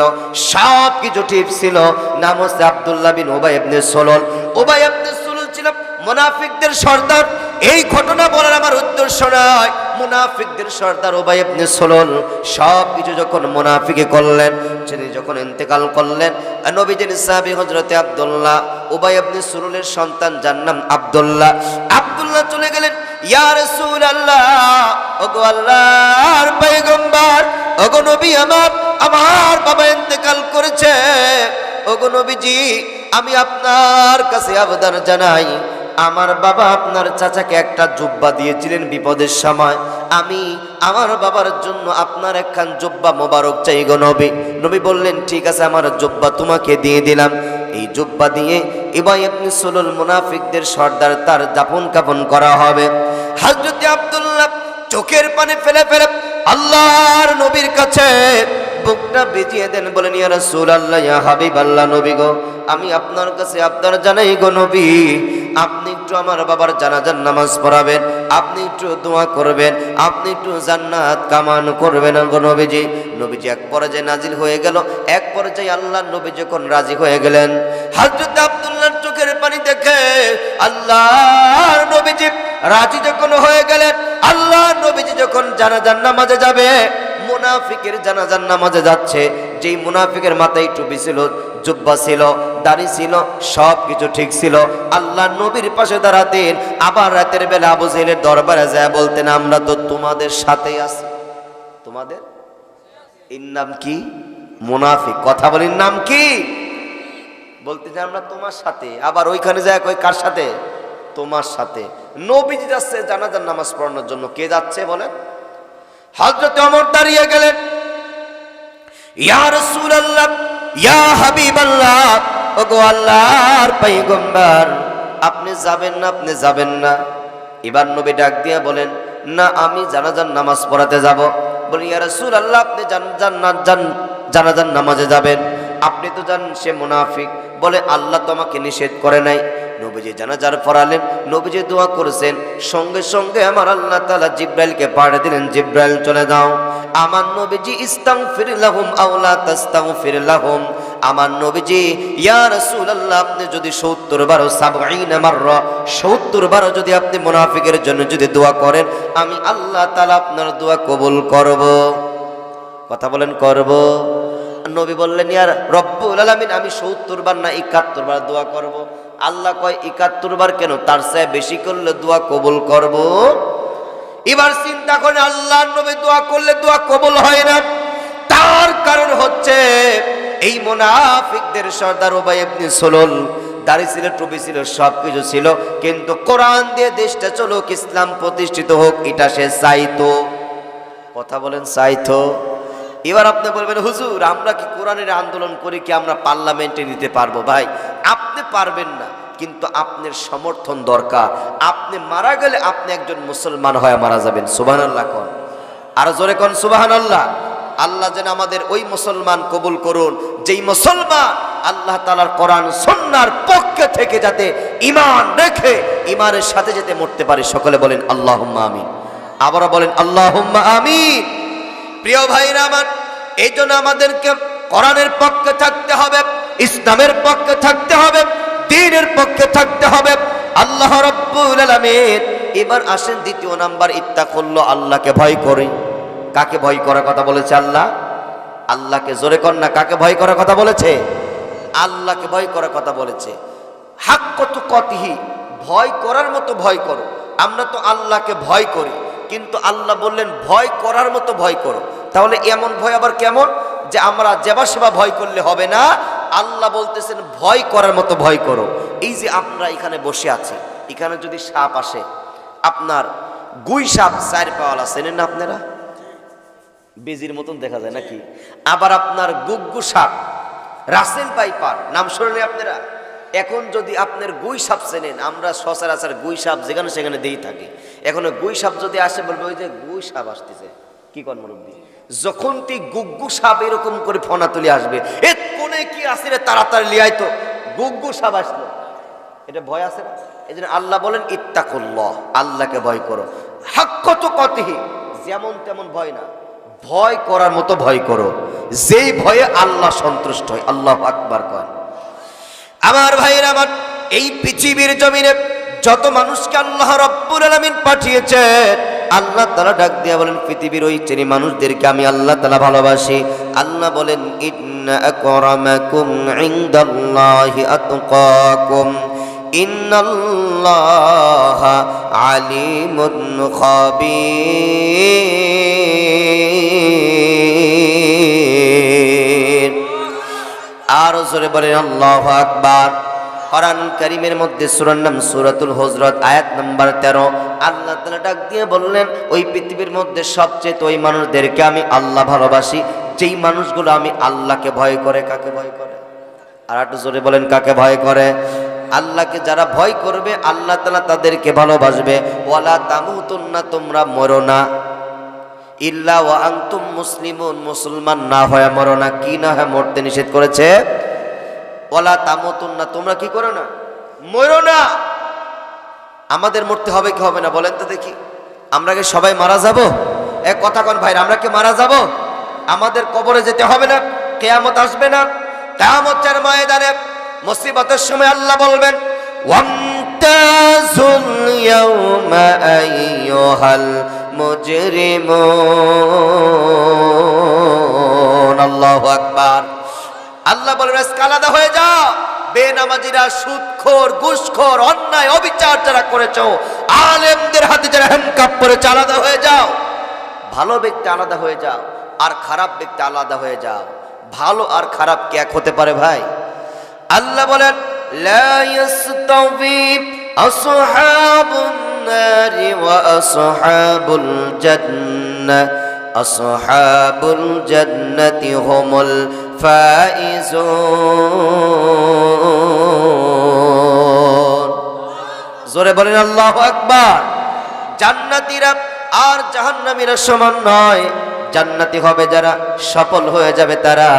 সব কিছু ঠিক ছিল। নাম হচ্ছে আব্দুল্লাহ বিন উবাই ইবনে সুলুল। উবাই ইবনে সুলুল ছিল মুনাফিকদের সর্দার। এই ঘটনা বলার আমার উদ্দেশ্য নয়, মুনাফিকদের সর্দার উবাই ইবনে সুলুল সব কিছু যখন মুনাফিকি করলেন, তিনি যখন ইন্তেকাল করলেন, নবীজির সাহাবী হযরতে আব্দুল্লাহ, উবাই ইবনে সুলুলের সন্তান, যার নাম আব্দুল্লাহ। আব্দুল্লাহ চলে গেলেন, ইয়া রাসূলুল্লাহ, ওগো আল্লাহর পয়গম্বর, ওগো নবী, আমার বাবা ইন্তেকাল করেছে। ওগো নবীজি, আমি আপনার কাছে আবেদন জানাই, আমার বাবা আপনার চাচাকে একটা জুব্বা দিয়েছিলেন বিপদের সময়, আমি আমার বাবার জন্য আপনার একখান জুব্বা মোবারক চাই গো নবী। নবী বললেন ঠিক আছে, আমার জুব্বা তোমাকে দিয়ে দিলাম। এই জুব্বা দিয়ে উবাই ইবনে সুলুল মুনাফিকদের সর্দার, তার দাফন কাফন করা হবে। হযরত আব্দুল্লাহ চোখের পানি ফেলে ফেলে আল্লাহর নবীর কাছে বুকটা ভিজিয়ে দেন, বলেন ইয়া রাসূলুল্লাহ, ইয়া হাবিবাল্লাহ, নবী গো, আমি আপনার কাছে আবদার জানাই গো নবী, আপনি একটু আমার বাবার জানাজার নামাজ পড়াবেন, আপনি একটু দোয়া করবেন, আপনি একটু জান্নাত কামান করবেন গো নবীজি। নবীজি এক পর্যায়ে নাজিল হয়ে গেল। এক পর্যায়ে আল্লাহর নবী যখন রাজি হয়ে গেলেন, হযরত আব্দুল্লাহর চোখের পানি দেখে আল্লাহর নবীজি রাজি যখন হয়ে গেলেন, আল্লাহর নবীজি যখন জানাজার নামাজে যাবে, মুনাফিকের জানাজার নামাজে যাচ্ছে, যেই মুনাফিকের মাথায় টুপি ছিল, জুব্বা ছিল, দাড়ি ছিল, সব কিছু ঠিক ছিল, আল্লাহর নবীর পাশে দাঁড়াতেন। আবার রাতের বেলা আবু জেহেলের দরবারে যায় বলতেন, আমরা তো তোমাদের সাথেই আছি। তোমাদের এর নাম কি? মুনাফিক। কথা বলেন, নাম কি? বলতে যে আমরা তোমার সাথে। আবার ওইখানে যায় কই কার সাথে? তোমার সাথে। নবীজি যাচ্ছে জানাজার নামাজ পড়ানোর জন্য। কে যাচ্ছে বলেন? হযরত ওমর দাঁড়িয়ে গেলেন, ইয়া রাসূলুল্লাহ, ইয়া হাবিবাল্লাহ, ওগো আল্লাহর পয়গম্বর, আপনি যাবেন না, আপনি যাবেন না। এবার নবী ডাক দিয়ে বলেন, না আমি জানাজার নামাজ পড়াতে যাব। বলি ইয়া রাসূলুল্লাহ, আপনি জানাজার নামাজে যাবেন, আপনি তো জানেন সে মুনাফিক। বলে আল্লাহ তো আমাকে নিষেধ করে নাই। নবীজি জানাজার পড়ালেন, নবীজি দোয়া করেছেন, সঙ্গে সঙ্গে আমার আল্লাহ তাআলা জিব্রাইলকে পাঠিয়ে দিলেন, জিব্রাইল চলে যাও। আমার নবীজি ইস্তাগফির লাহুম আও লা তাস্তাগফির লাহুম, আমার নবীজি ইয়া রাসূলুল্লাহ, আপনি যদি 70 বার 70 মাররা 70 বার যদি আপনি মুনাফিকের জন্য যদি দোয়া করেন, আমি আল্লাহ তাআলা আপনার দোয়া কবুল করব। কথা বলেন, করব। নবী বললেন, ইয়া রব্বুল আলামিন, আমি 70 বার না 71 বার দোয়া করব। আল্লাহ কয় 71 বার কেন, তার চেয়ে বেশি করলে দোয়া কবুল করব। এবার চিন্তা করেন, আল্লাহর নবী দোয়া করলে দোয়া কবুল হয় না, তার কারণ হচ্ছে এই মুনাফিকদের সর্দার উবাই ইবনে সুলুল, দাড়ি ছিল, টুপি ছিল, সব কিছু ছিল, কিন্তু কোরআন দিয়ে দেশটা চলুক, ইসলাম প্রতিষ্ঠিত হোক, এটা সে চাইতো। কথা বলেন, চাইতো। এবার আপনি বলবেন, হুজুর আমরা কি কোরআনের আন্দোলন করি কি আমরা পার্লামেন্টে নিতে পারবো? ভাই, আপনি পারবেন না, কিন্তু আপনার সমর্থন দরকার। আপনি মারা গেলে আপনি একজন মুসলমান হয়ে মারা যাবেন। সুবহানাল্লাহ কোন, আর জোরে কোন সুবহানাল্লাহ। আল্লাহ যেন আমাদের ওই মুসলমান কবুল করুন, যেই মুসলমান আল্লাহ তাআলার কোরআন সুন্নাহর পক্ষে থেকে যাতে ঈমান রেখে ঈমানের সাথে যেতে মরতে পারে। সকলে বলেন আল্লাহুম্মা আমিন। আবারও বলেন আল্লাহুম্মা আমিন। প্রিয় ভাইরা আমার, এই জন্য আমাদেরকে কোরআনের পক্ষে থাকতে হবে, ইসলামের পক্ষে থাকতে হবে, দ্বীনের পক্ষে থাকতে হবে। আল্লাহ রাব্বুল আলামিন। এবার আসেন দ্বিতীয় নাম্বার, ইত্তাকুল্লাহ, আল্লাহকে ভয় করি। কাকে ভয় করার কথা বলেছে আল্লাহ? আল্লাহকে, জোরে কর না, কাকে ভয় করার কথা বলেছে? আল্লাহকে ভয় করার কথা বলেছে। হাক্কা তুকাতিহি, ভয় করার মতো ভয় করো। আমরা তো আল্লাহকে ভয় করি, কিন্তু আল্লাহ বললেন ভয় করার মতো ভয় করো। তাহলে এমন ভয় আবার কেমন যে আমরা যেবা সেবা ভয় করলে হবে না? আল্লাহ বলতেছেন ভয় করার মতো ভয় করো। এই যে আমরা এখানে বসে আছি, এখানে যদি সাপ আসে, আপনার গুই সাপ 4 পাওয়ালা, চেনেন না আপনারা? বেজির মতন দেখা যায় নাকি? আবার আপনার গুগ্গু সাপ, রাসেল পাইপার, নাম শুনেন আপনারা? এখন যদি আপনার গুই সাপ চেনেন, আমরা সচরাচর গুই সাপ যেখানে সেখানে দিয়ে থাকি। এখন গুই সাপ যদি আসে, বলবে ওই যে গুই সাপ আসতেছে। কি কর মুরব্বি? যখন তুই গুগ্গু সাপ এরকম করে ফনা তুলে আসবে, এ কোনে কি আসে রে, তাড়াতাড়ি লিয়াই তো, গুগ্গু সাপ আসলো, এটা ভয় আছে না? এই জন্য আল্লাহ বলেন ইত্তাকুল্লাহ, আল্লাহকে ভয় করো। হাক্কা তুকাতিহি, যেমন তেমন ভয় না, ভয় করার মতো ভয় করো, যেই ভয়ে আল্লাহ সন্তুষ্ট হয়। আল্লাহু আকবার কর। আমার ভাইরা আমার, এই পৃথিবীর জমিনে যত মানুষকে আল্লাহ রাব্বুল আলামিন পাঠিয়েছেন, আল্লাহ তাআলা ডাক দিয়া বলেন পৃথিবীর ওই শ্রেণী মানুষদেরকে আমি আল্লাহ তাআলা ভালোবাসি। আল্লাহ বলেন ইন্না আকরামাকুম ইনদাল্লাহি আতকাকুম ইন্নাল্লাহা আলিমুন খাবীর। আর জোরে বলেন আল্লাহু আকবার। কোরআনুল কারীমের মধ্যে সূরার নাম সূরাতুল হুজরাত, আয়াত নাম্বার 13। আল্লাহ তাআলা ডাক দিয়ে বললেন ওই পৃথিবীর মধ্যে সবচেয়ে ওই মানুষদেরকে আমি আল্লাহ ভালোবাসি, যেই মানুষগুলো আমি আল্লাহকে ভয় করে। কাকে ভয় করে? আর একটু জোরে বলেন, কাকে ভয় করে? আল্লাহকে যারা ভয় করবে, আল্লাহ তাআলা তাদেরকে ভালোবাসবে। ওয়ালা তামুতুন্না, তোমরা মরো না, ইল্লা ওয়া আনতুম মুসলিমুন, মুসলমান না হয়ে মরো না। কি না হয় মরতে নিষেধ করেছে? ওয়ালা তামুতুন্না, তোমরা কি করো না, মরো না। আমাদের মরতে হবে কি হবে না বলেন তো দেখি? আমরা কি সবাই মারা যাব? এক কথা কোন ভাই, আমরা কি মারা যাব? আমাদের কবরে যেতে হবে না? কিয়ামত আসবে না? কিয়ামতের ময়দানে মুসিবতের সময় আল্লাহ বলবেন ওয়ামতাজুল ইয়াউমা আইয়ুহাল মুজরিমুন। আল্লাহু আকবার। আল্লাহ বলেন আজকে আলাদা হয়ে যাও, বেনামাজিরা, সুদখোর, ঘুষখোর, অন্যায় অবিচার যারা করেছো, আলেমদের হাতে যারা হ্যান্ডকাপ করেছে, আলাদা হয়ে যাও। ভালো ব্যক্তি আলাদা হয়ে যাও, আর খারাপ ব্যক্তি আলাদা হয়ে যাও। ভালো আর খারাপ কি এক হতে পারে ভাই? আল্লাহ বলেন লা ইয়াস্তাবি আসহাবুন নারি ওয়া আসহাবুল জান্নাহ, আসহাবুল জান্নাতি হুমুল ফাইজুন। জোরে বলেন আল্লাহু আকবার। জান্নাতীরা আর জাহান্নামীরা সমান নয়। জান্নাতি হবে যারা সফল হয়ে যাবে তারা,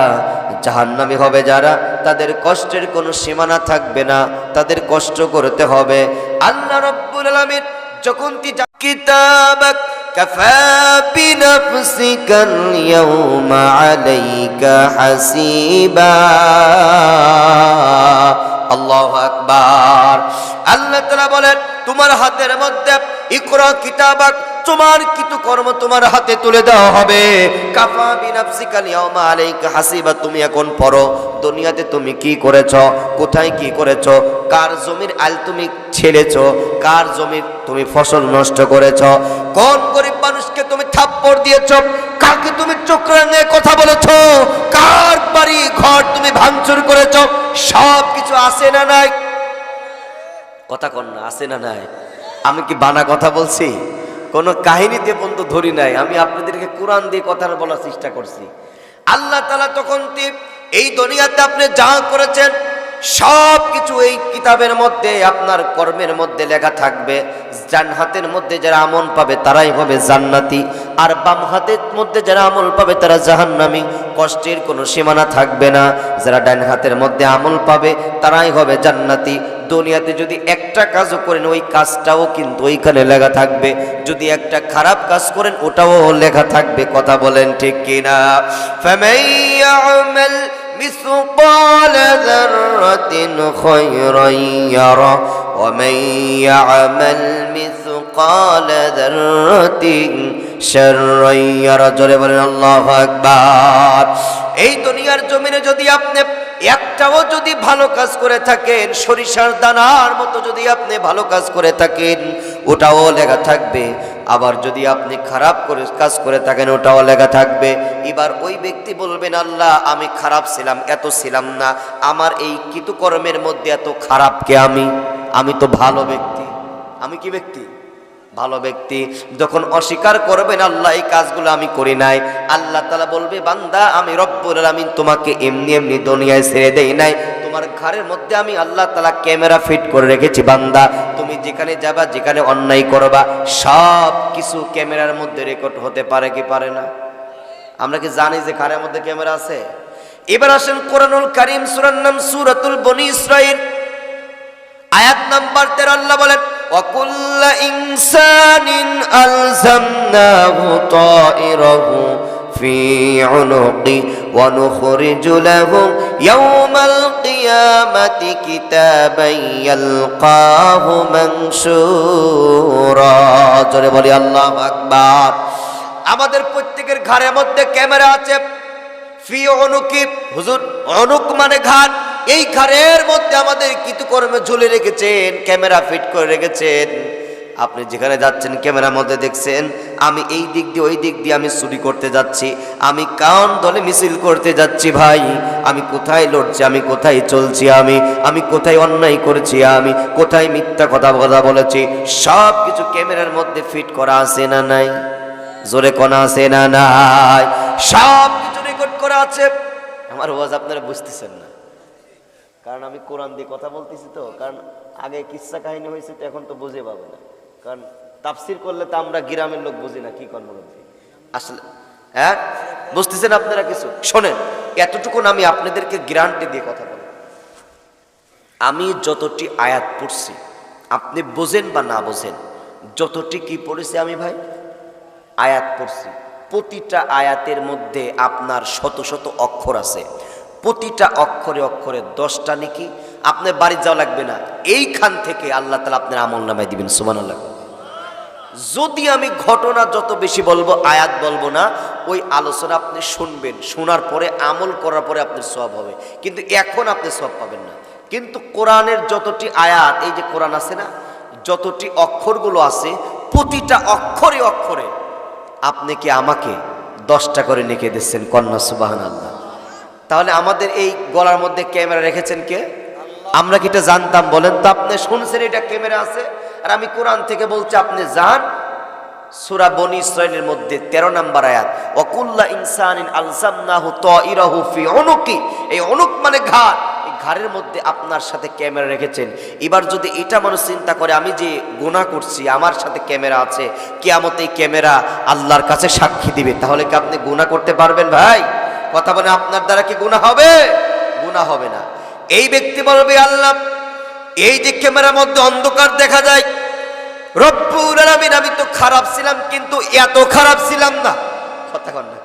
জাহান্নামী হবে যারা তাদের কষ্টের কোনো সীমানা থাকবে না, তাদের কষ্ট করতে হবে। আল্লাহ রাব্বুল আলামিন যখন কিতাবাক কাফা বিনাফসিকাল ইয়াউমা আলাইকা হাসিবা। আল্লাহু আকবার। আল্লাহ তাআলা বলেন তোমার হাতের মধ্যে ইকরা কিতাবাক, তোমার কর্ম তোমার হাতে তুলে দেওয়া হবে। কাফা বিনাফসিকাল ইয়াউমা আলাইকা হাসিবা, তুমি এখন পড়ো দুনিয়াতে তুমি কি করেছো, কোথায় কি করেছো, কার জমির আল তুমি ছেড়েছো, কার জমির তুমি ফসল নষ্ট করেছো, কোন গরিব মানুষকে তুমি থাপ্পড় দিয়েছো, কাকে তুমি চোখ রাঙিয়ে কথা বলেছো, কার বাড়ি ঘর তুমি ভাঙচুর করেছো, সব কিছু আছে না নাই? কথা কন না, আছে না নাই? আমি কি বানা কথা বলছি? কোন কাহিনীতে পর্যন্ত ধরি নাই, আমি আপনাদেরকে কোরআন দিয়ে কথা বলার চেষ্টা করছি। আল্লাহ তাআলা তখন এই দুনিয়াতে আপনি যা করেছেন সব কিছু এই কিতাবের মধ্যে আপনার কর্মের মধ্যে লেখা থাকবে। ডান হাতের মধ্যে যারা আমল পাবে তারাই হবে জান্নাতি, আর বাম হাতের মধ্যে যারা আমল পাবে তারা জাহান্নামী। কষ্টের কোনো সীমানা থাকবে না। যারা ডান হাতের মধ্যে আমল পাবে তারাই হবে জান্নাতি। দুনিয়াতে যদি একটা কাজও করেন ওই কাজটাও কিন্তু ওইখানে লেখা থাকবে, যদি একটা খারাপ কাজ করেন ওটাও লেখা থাকবে। কথা বলেন ঠিক কিনা? ফামাইয়ামাল مثقال ذرة خيرا يره ومن يعمل مثقال ذرة شرا يره। জোরে বলেন আল্লাহু আকবার। এই দুনিয়ার জমিনে যদি আপনি একটাও যদি ভালো কাজ করে থাকেন, সরিষার দানার মতো যদি আপনি ভালো কাজ করে থাকেন ওটাও লেখা থাকবে। আবার যদি আপনি খারাপ করে কাজ করে থাকেন ওটাও লেখা থাকবে। এবার ওই ব্যক্তি বলবেন আল্লাহ আমি খারাপ ছিলাম, এত ছিলাম না, আমার এই কৃতকর্মের মধ্যে এত খারাপ কে? আমি তো ভালো ব্যক্তি। আমি কি ব্যক্তি? ভালো ব্যক্তি। যখন অস্বীকার করবেন আল্লাহ এই কাজগুলো আমি করি নাই, আল্লাহ তাআলা বলবে বান্দা আমি রব্বুল আলামিন তোমাকে এমনি এমনি দুনিয়ায় ছেড়ে দেই নাই, তোমার ঘরের মধ্যে আমি আল্লাহ তাআলা ক্যামেরা ফিট করে রেখেছি। বান্দা তুমি যেখানে যাবা, যেখানে অন্যায় করবা সব কিছু ক্যামেরার মধ্যে রেকর্ড হতে পারে কি পারে না? আমরা কি জানি যে ঘরের মধ্যে ক্যামেরা আছে? এবার আসেন কোরআনুল কারীম সূরার নাম সূরাতুল বনী ইসরাঈল আয়াত নাম্বার 13 আল্লাহ বলেন وَكُلَّ إِنسَانٍ أَلْزَمْنَاهُ طَائِرَهُ فِي عُنُقِهِ وَنُخْرِجُ لَهُ يَوْمَ الْقِيَامَةِ كِتَابًا يَلْقَاهُ مَنشُورًا। জোরে বলি আল্লাহু আকবার। আমাদের প্রত্যেকের ঘরের মধ্যে ক্যামেরা আছে। ফি উনুকি, হুজুর উনুক মানে ঘাট। এই ঘরের মধ্যে আমাদের কৃতকর্মে ঝুলে রেখেছেন, ক্যামেরা ফিট করে রেখেছেন। আপনি যেখানে যাচ্ছেন ক্যামেরার মধ্যে দেখছেন আমি এই দিক দিয়ে ওই দিক দিয়ে আমি চুরি করতে যাচ্ছি, আমি কান ধরে মিছিল করতে যাচ্ছি। ভাই আমি কোথায় লড়ছি, আমি কোথায় চলছি, আমি কোথায় অন্যায় করেছি, আমি কোথায় মিথ্যা কথা বলেছি, সব কিছু ক্যামেরার মধ্যে ফিট করা আছে না নাই? জোরে কোনা আছে না নাই? সব কিছু রেকর্ড করা আছে। আমার ওয়াজ আপনারা বুঝতেছেন না, কারণ আমি কোরআন দিয়ে কথা বলতেছি তো। কারণ আগে কিচ্ছা কাহিনী হয়েছে তো, এখন তো বুঝে পাবে না। কারণ তাফসির করলে তো আমরা গ্রামের লোক বুঝি না কি করবো আসলে। হ্যাঁ বুঝতেছেন আপনারা? কিছু শোনেন, এতটুকুন আমি আপনাদেরকে গ্যারান্টি দিয়ে কথা বলি। আমি যতটি আয়াত পড়ছি আপনি বোঝেন বা না বোঝেন, যতটি কি পড়েছি আমি ভাই আয়াত পড়ছি, প্রতিটা আয়াতের মধ্যে আপনার শত শত অক্ষর আছে। প্রতিটা অক্ষরে অক্ষরে 10টা নেকি। আপনার বাড়ি যাওয়া লাগবে না, এইখান থেকে আল্লাহ তাআলা আপনার আমল নামায় দিবেন। সুবহানাল্লাহ। যদি আমি ঘটনা যত বেশি বলবো, আয়াত বলবো না, ওই আলোচনা আপনি শুনবেন, শোনার পরে আমল করার পরে আপনার সওয়াব হবে, কিন্তু এখন আপনি সওয়াব পাবেন না। কিন্তু কোরআনের যতটি আয়াত, এই যে কোরআন আছে না, যতটি অক্ষরগুলো আছে প্রতিটা অক্ষরে অক্ষরে আপনি কি আমাকে 10টা করে লিখে দিচ্ছেন। কন্যা সুবহানাল্লাহ। তাহলে আমাদের এই গলার মধ্যে ক্যামেরা রেখেছেন কে? আমরা কি এটা জানতাম বলেন তো? আপনি শুনছেন এটা ক্যামেরা আছে, আর আমি কোরআন থেকে বলছি আপনি যান সূরা বনী ইসরাঈলের মধ্যে 13 নম্বর আয়াত, ওয়াকুল্লা ইনসানিন আলজামনাহু তাইরাহু ফি উনুকি। এই উনুক মানে ঘাড়, এই ঘাড়ের মধ্যে আপনার সাথে ক্যামেরা রেখেছেন। এবার যদি এটা মানুষ চিন্তা করে আমি যে গুনাহ করছি, আমার সাথে ক্যামেরা আছে, কিয়ামতে এই ক্যামেরা আল্লাহর কাছে সাক্ষী দিবে, তাহলে কি আপনি গুনাহ করতে পারবেন ভাই? কথা বলে আপনার দ্বারা কি গুনাহ হবে? গুনাহ হবে না। এই ব্যক্তি বলবে আল্লাহ, এই যে ক্যামেরার মধ্যে অন্ধকার দেখা যায়, রব্বুল আলামিন আমি তো খারাপ ছিলাম কিন্তু এত খারাপ ছিলাম না। কথা কন না,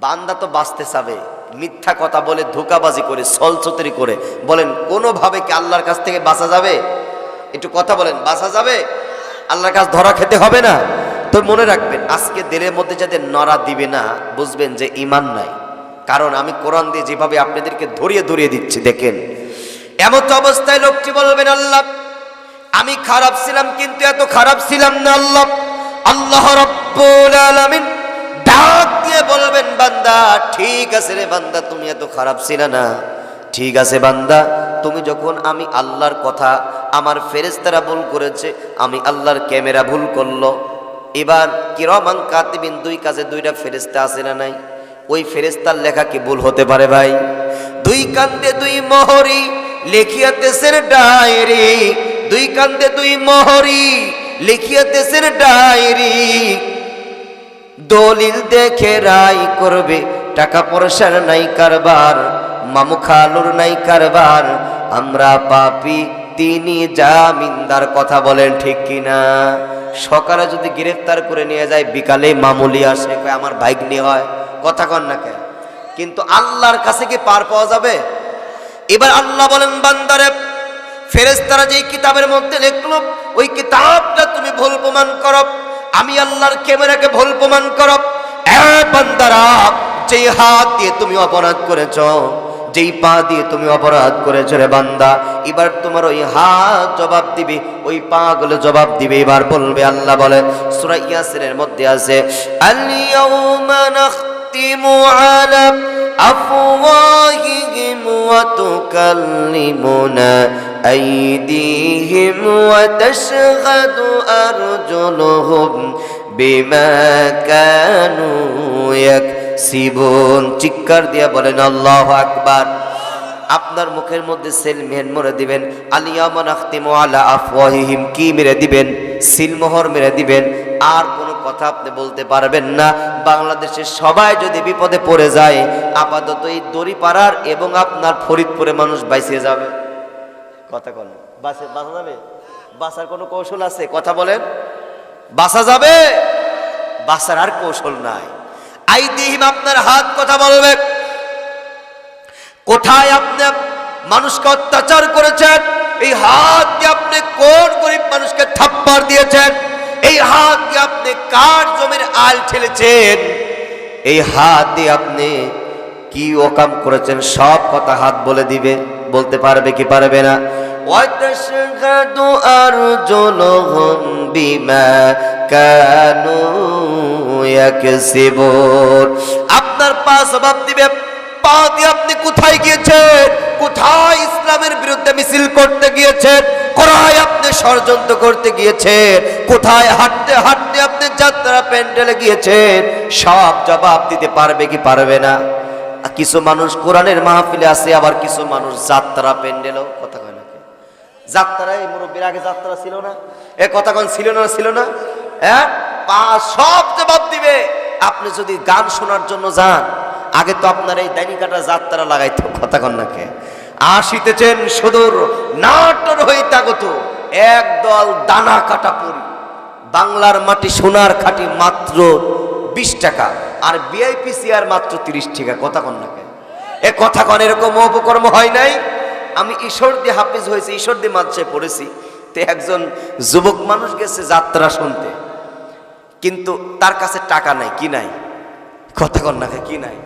বান্দা তো বাঁচতে চাবে, মিথ্যা কথা বলে ধোঁকাবাজি করে ছলছতরি করে, বলেন কোনোভাবে কি আল্লাহর কাছ থেকে বাঁচা যাবে? একটু কথা বলেন, বাঁচা যাবে? আল্লাহর কাছে ধরা খেতে হবে না? তো মনে রাখবেন, আজকে দিলের মধ্যে যাদের নড়া দিবে না, বুঝবেন যে ঈমান নাই। কারণ আমি কোরআন দিয়ে যেভাবে আপনাদেরকে ধরিয়ে ধরিয়ে দিচ্ছি, দেখেন এমন অবস্থায় লোকটি বলবেন আল্লাহ আমি খারাপ ছিলাম কিন্তু এত খারাপ ছিলাম না। আল্লাহ আল্লাহ রাব্বুল আলামিন ডাক দিয়ে বলবেন বান্দা ঠিক আছে রে বান্দা, তুমি এত খারাপ ছিলে না, ঠিক আছে বান্দা, তুমি যখন আমি আল্লাহর কথা, আমার ফেরেশতারা ভুল করেছে, আমি আল্লাহর ক্যামেরা ভুল করলো, এবার কিরামান কাতিবিন, দুই কাছে দুইটা ফেরেশতা আছে না নাই? ওই ফেরেশতার লেখা কি ভুল হতে পারে ভাই? দুই কান্দে দুই মোহরি লিখিয়াতেছেন ডায়েরি, দুই কান্দে দুই মোহরি লিখিয়াতেছেন ডায়েরি, দলিল দেখে রায় করবে, টাকা পয়সার নাই কারবার, মামু খালুর নাই কারবার, আমরা পাপী তিনি জামিনদার। কথা বলেন ঠিক কিনা? সকালে যদি গ্রেফতার করে নিয়ে যায়, বিকালে মামুলি আসে, আমার ভাগ্নি হয়। কথা কন না কেন? কিন্তু আল্লাহর কাছে কি পার পাওয়া যাবে? এবার আল্লাহ বলেন বান্দারে, ফেরেশতারা যেই কিতাবের মধ্যে লিখলো ওই কিতাবটা তুমি ভুল প্রমাণ করো, আমি আল্লাহর ক্যামেরাকে ভুল প্রমাণ করো। এ বান্দারা, যেই হাত দিয়ে তুমি অপরাধ করেছো, যেই পা দিয়ে তুমি অপরাধ করেছো রে বান্দা, এবার তোমার ওই হাত জবাব দিবে, ওই পা গুলো জবাব দিবে। এবার বলবে, আল্লাহ বলে সূরা ইয়াসিনের মধ্যে আছে, আল ইয়াউমা নাখতিমু আলা আফওয়াহিহিম ওয়া তুকাল্লিমুনা আইদিহিম ওয়া তাশহাদু আরজুলুহুম বিমা কানু ইয়াকসিবুন। চিৎকার দিয়া বলেন আল্লাহু আকবার। আপনার মুখের মধ্যে সেল মেহের মেরে দিবেন, আলিয়ামা নাখতিমু আলা আফওয়াহিহিম, কি মেরে দিবেন? সিলমোহর মেরে দিবেন। আর কোনো কথা আপনি বলতে পারবেন না। বাংলাদেশের সবাই যদি বিপদে পড়ে যায়, আপাতত এই দড়িপাড়ার এবং আপনার ফরিদপুরে মানুষ বাইসে যাবে। কথা বলেন, বাঁচা যাবে? বাঁচার কোনো কৌশল আছে? কথা বলেন, বাঁচা যাবে? বাঁচার আর কৌশল নাই। আইদিহিম, আপনার হাত কথা বলবে। কোথায় আপনি মানুষকে অত্যাচার করেছেন? এই হাত দিয়ে আপনি কোন গরিব মানুষকে থাপ্পড় দিয়েছেন? এই হাত দিয়ে আপনি কার জমির আল ঠেলেছেন? এই হাত দিয়ে আপনি কি ওকাম করেছেন? সব কথা হাত বলে দিবে। বলতে পারবে কি পারবে না? ওয়াতাশহাদু আরজুলুহুম বিমা কানু ইয়াকসিবুন, আপনার পা জবাব দিবে। পা দিয়ে আপনি কোথায় গিয়েছেন? কোথায় ইসলামের বিরুদ্ধে মিছিল করতে গিয়েছেন? কোথায় আপনি ষড়যন্ত্র করতে গিয়েছেন? কোথায় হাঁটতে হাঁটতে আপনি যাত্রা প্যান্ডেলে গিয়েছেন? সব জবাব দিতে পারবে কি পারবে না? কিছু মানুষ কোরআনের মাহফিলে আছে, আবার কিছু মানুষ যাত্রা প্যান্ডেলও। কথা কয় না? যাত্রায় মুরব্বীর আগে যাত্রা ছিল না? এ কথা কোন ছিল না? ছিল না? হ্যাঁ, পা সব জবাব দিবে। আপনি যদি গান শোনার জন্য যান, আগে তো আপনার এই দাইনিকাটা যাত্রা লাগাইতো। কথা কন না কে? আসিতেছেন সুদূর নাটোর হইতে আগত একদল দানা কাটা পরি, বাংলার মাটি সোনার খাঁটি মাত্র 20 টাকা, আর ভিআইপি চেয়ার মাত্র 30 টাকা। কথা কন না কে? এ কথা কন, এরকম অপকর্ম হয় নাই? আমি ঈশ্বরদী হাফিজ হয়েছি, ঈশ্বরদী মাদ্রাসায় পড়েছি। তো একজন যুবক মানুষ গেছে যাত্রা শুনতে, কিন্তু তার কাছে টাকা নাই। কি নাই? কথা কন না কে? কি নাই?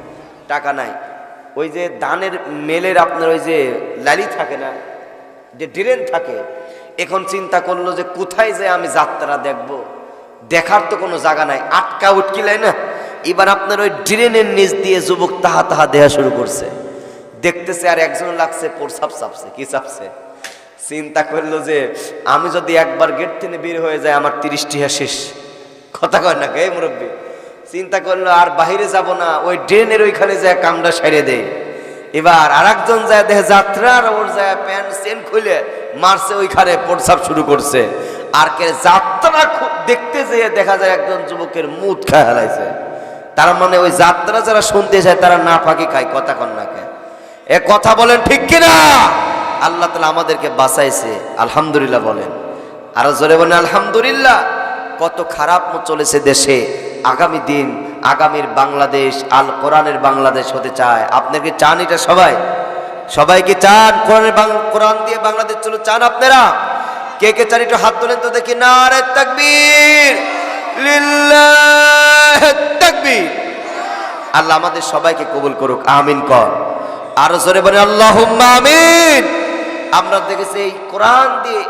টাকা নাই। ওই যে ধানের মেলের আপনার ওই যে লালি থাকে না, যে ড্রেন থাকে, এখন চিন্তা করলো যে কোথায় যে আমি যাত্রা দেখব, দেখার তো কোনো জায়গা নাই, আটকা উটকিলাই না। এবার আপনার ওই ড্রেনের নিচ দিয়ে যুবক তাহা তাহা দেয়া শুরু করছে, দেখতেছে আর একজন লাগছে প্রসাব চাপছে। কি চাপছে? চিন্তা করলো যে আমি যদি একবার গেট থেকে বের হয়ে যায়, আমার 30 টাকা শেষ। কথা কয় না কে মুরব্বী? চিন্তা করলো আর বাহিরে যাব না, ওই ড্রেনের ওইখানে যায় কামটা সেরে দেয়। এবার আর একজন যায় দেখে যাত্রা, আর ওর যায় প্যান্ট চেন খুলে মারছে, ওইখানে প্রস্রাব শুরু করছে। আর কে যাত্রা দেখতে যেয়ে দেখা যায় একজন যুবকের মুখ খায় হালাইছে। তার মানে ওই যাত্রা যারা শুনতে যায় তারা না ফাঁকি খায়। কথা কন না কে? এ কথা বলেন ঠিক কিনা? আল্লাহ তাআলা আমাদেরকে বাঁচাইছে, আলহামদুলিল্লাহ বলেন। আরো জোরে বলেন আলহামদুলিল্লাহ। কত খারাপ চলেছে দেশে। আগামী দিন, আগামীর বাংলাদেশ আল কোরআনের বাংলাদেশ হতে চায়। আপনি কি চান এটা? সবাই কি চান কোরআন দিয়ে বাংলাদেশ চলো? চান আপনারা? কে কে চান একটু হাত তোলেন তো দেখি। নারে তাকবীর, লিল্লাহি তাকবীর। আল্লাহ আমাদের সবাইকে কবুল করুক, আমিন কর। আরো জোরে বলেন আল্লাহুম্মা আমিন। আমরা দেখেছি এই কোরআন দিয়ে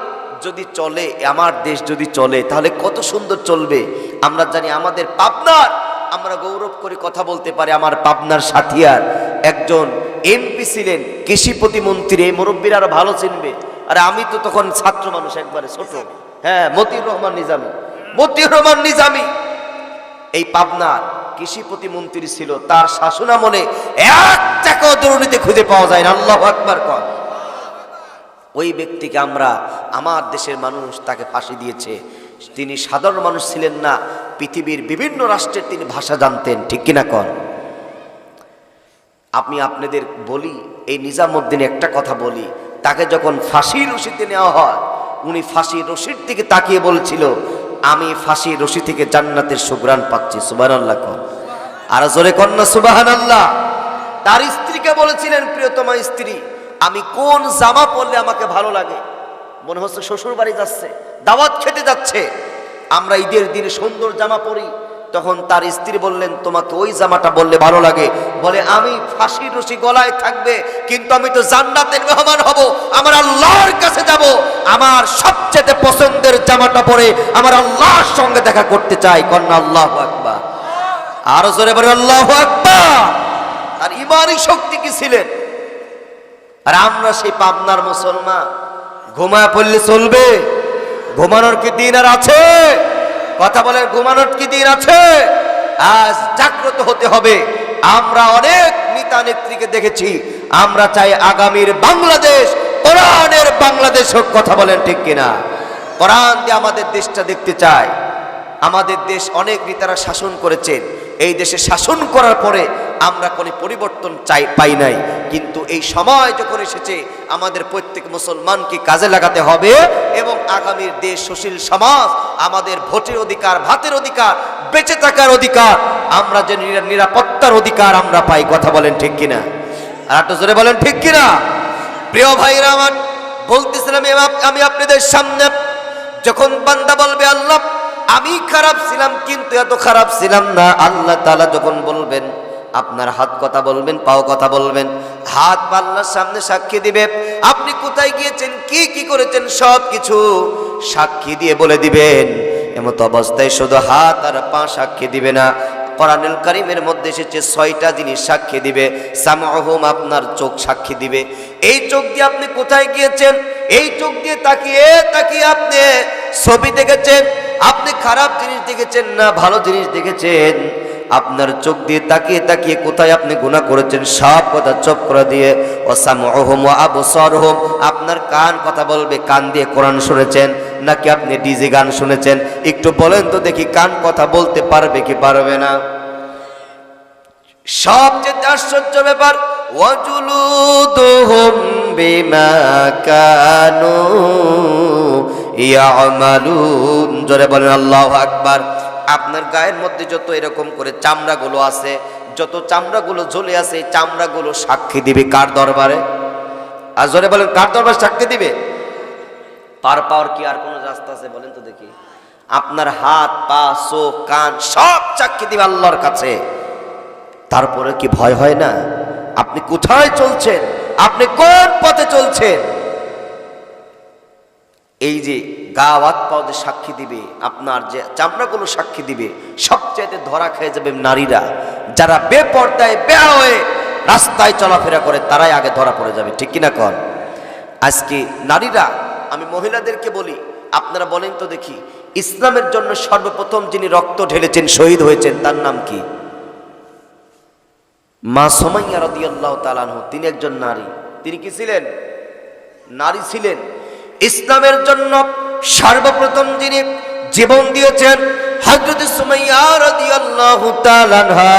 যদি চলে, আমার দেশ যদি চলে তাহলে কত সুন্দর চলবে। আমরা জানি আমাদের পাবনার, আমরা গৌরব করে কথা বলতে পারি, আমার পাবনার সাথিয়ার একজন এমপি ছিলেন, কৃষি প্রতিমন্ত্রী। এই মুরব্বীরা আরো ভালো চিনবে। আরে আমি তো তখন ছাত্র মানুষ, একবারে ছোট। হ্যাঁ, মতিউর রহমান নিজামী এই পাবনার কৃষি প্রতিমন্ত্রী ছিল। তার শাসনামলে এক টাকাও দুর্নীতি খুঁজে পাওয়া যায় না। আল্লাহু আকবার কর। ওই ব্যক্তিকে আমরা, আমার দেশের মানুষ তাকে ফাঁসি দিয়েছে। তিনি সাধারণ মানুষ ছিলেন না, পৃথিবীর বিভিন্ন রাষ্ট্রের তিনি ভাষা জানতেন, ঠিক কিনা কন? আমি আপনাদের বলি, এই নিজামউদ্দিন একটা কথা বলি, তাকে যখন ফাঁসির রশিতে নেওয়া হয়, উনি ফাঁসির রশির দিকে তাকিয়ে বলছিল, আমি ফাঁসির রশি থেকে জান্নাতের সুঘ্রাণ পাচ্ছি। সুবহানাল্লাহ কন। আর জোরে কন না সুবহানাল্লাহ। তার স্ত্রীকে বলেছিলেন, প্রিয়তমা স্ত্রী, আমি কোন জামা পরলে আমাকে ভালো লাগে? মনে হচ্ছে শ্বশুর বাড়ি যাচ্ছে, দাওয়াত খেতে যাচ্ছে। আমরা ঈদের দিনে সুন্দর জামা পরি। তখন তার স্ত্রী বললেন, তোমাকে ওই জামাটা বললে ভালো লাগে? বলে, আমি ফাঁসির রশি গলায় থাকবে, কিন্তু আমি তো জান্নাতের মেহমান হব, আমার আল্লাহর কাছে যাব। আমার সবচেয়ে পছন্দের জামাটা পরে আমার আল্লাহর সঙ্গে দেখা করতে চাই। কন্যা আল্লাহু আকবার। আরো জোরে বলে আল্লাহু আকবার। আর ইমানি শক্তি কি ছিলেন। আর আমরা সেই পাবনার মুসলমান, ঘুমায় পড়লে চলবে? ঘুমানোর কি দিন আর আছে? কথা বলেন, ঘুমানোর কি দিন আছে? আজ জাগ্রত হতে হবে। আমরা অনেক নেতা নেত্রীকে দেখেছি, আমরা চাই আগামীর বাংলাদেশ কোরআনের বাংলাদেশ হোক। কথা বলেন ঠিক কিনা? কোরআন দিয়ে আমাদের দেশটা দেখতে চাই। আমাদের দেশ অনেক নেতারা শাসন করেছেন, এই দেশে শাসন করার পরে আমরা কোনো পরিবর্তন পাই নাই। কিন্তু এই সময় যখন এসেছে, আমাদের প্রত্যেক মুসলমানকে কাজে লাগাতে হবে এবং আগামীর দেশ সুশীল সমাজ, আমাদের ভোটের অধিকার, ভাতের অধিকার, বেঁচে থাকার অধিকার, আমরা যে নিরাপত্তার অধিকার আমরা পাই। কথা বলেন ঠিক কিনা? আর একটু জোরে বলেন ঠিক কিনা? প্রিয় ভাইরা আমার, বলতেছিলাম আমি আপনাদের সামনে, যখন বান্দা বলবে আল্লাহ আমি খারাপ ছিলাম কিন্তু এত খারাপ ছিলাম না, আল্লাহ তাআলা যখন বলবেন, আপনার হাত কথা বলবেন, পাও কথা বলবেন, হাত পা আল্লাহর সামনে সাক্ষী দিবে। আপনি কোথায় গিয়েছেন, কি কি করেছেন, সব কিছু সাক্ষী দিয়ে বলে দিবেন। এমত অবস্থায় শুধু হাত আর পা সাক্ষী দিবে না, কোরআনুল কারীমের মধ্যে এসেছে 6টা জিনিস সাক্ষী দিবে। সামউহুম, আপনার চোখ সাক্ষী দিবে। এই চোখ দিয়ে আপনি কোথায় গিয়েছেন, এই চোখ দিয়ে তাকিয়ে তাকিয়ে আপনি ছবি দেখেছেন, আপনি খারাপ জিনিস দেখেছেন না ভালো জিনিস দেখেছেন, আপনার চোখ দিয়ে তাকিয়ে তাকিয়ে কোথায় আপনি গুনাহ করেছেন সব কথা চুপ করে দিয়ে। ওয়াসামউহুম ওয়া আবসারুহুম, আপনার কান কথা বলবে, কান দিয়ে কোরআন শুনেছেন নাকি আপনি ডিজে গান শুনেছেন? একটু বলেন তো দেখি, কান কথা বলতে পারবে কি পারবে না? সবচেয়ে আশ্চর্য ব্যাপার, ওয়াজুলুদুহুম বিমা কানু ইয়ামালুন। জোরে বলেন আল্লাহু আকবার। আপনার গায়ের মধ্যে যত এরকম করে চামড়াগুলো আছে, যত চামড়াগুলো ঝুলে আছে, এই চামড়াগুলো সাক্ষী দিবে কার দরবারে? আর জোরে বলেন, কার দরবারে সাক্ষী দিবে? পার পাওয়ার কি আর কোনো রাস্তা আছে বলেন তো দেখি? আপনার হাত পা চোখ কান সব সাক্ষী দিবে আল্লাহর কাছে। তারপরে কি ভয় হয় না? আপনি কোথায় চলছেন, আপনি কোন পথে চলছেন? এই যে গা হাত পা যে সাক্ষী দিবে, আপনার যে চামড়াগুলো সাক্ষী দিবে, সবচেয়ে ধরা খেয়ে যাবে নারীরা। যারা বেপর্দায় বেয়া হয়ে রাস্তায় চলাফেরা করে তারাই আগে ধরা পড়ে যাবে, ঠিক কিনা কন? আজকে নারীরা, আমি মহিলাদেরকে বলি, আপনারা বলেন তো দেখি, ইসলামের জন্য সর্বপ্রথম যিনি রক্ত ঢেলেছেন, শহীদ হয়েছেন, তার নাম কি? মা সুমাইয়া রাদিয়াল্লাহু তাআলা আনহা। তিনি একজন নারী। তিনি কি ছিলেন? নারী ছিলেন। ইসলামের জন্য সর্বপ্রথম যিনি জীবন দিয়েছেন হযরত সুমাইয়া রাদিয়াল্লাহু তাআলা আনহা।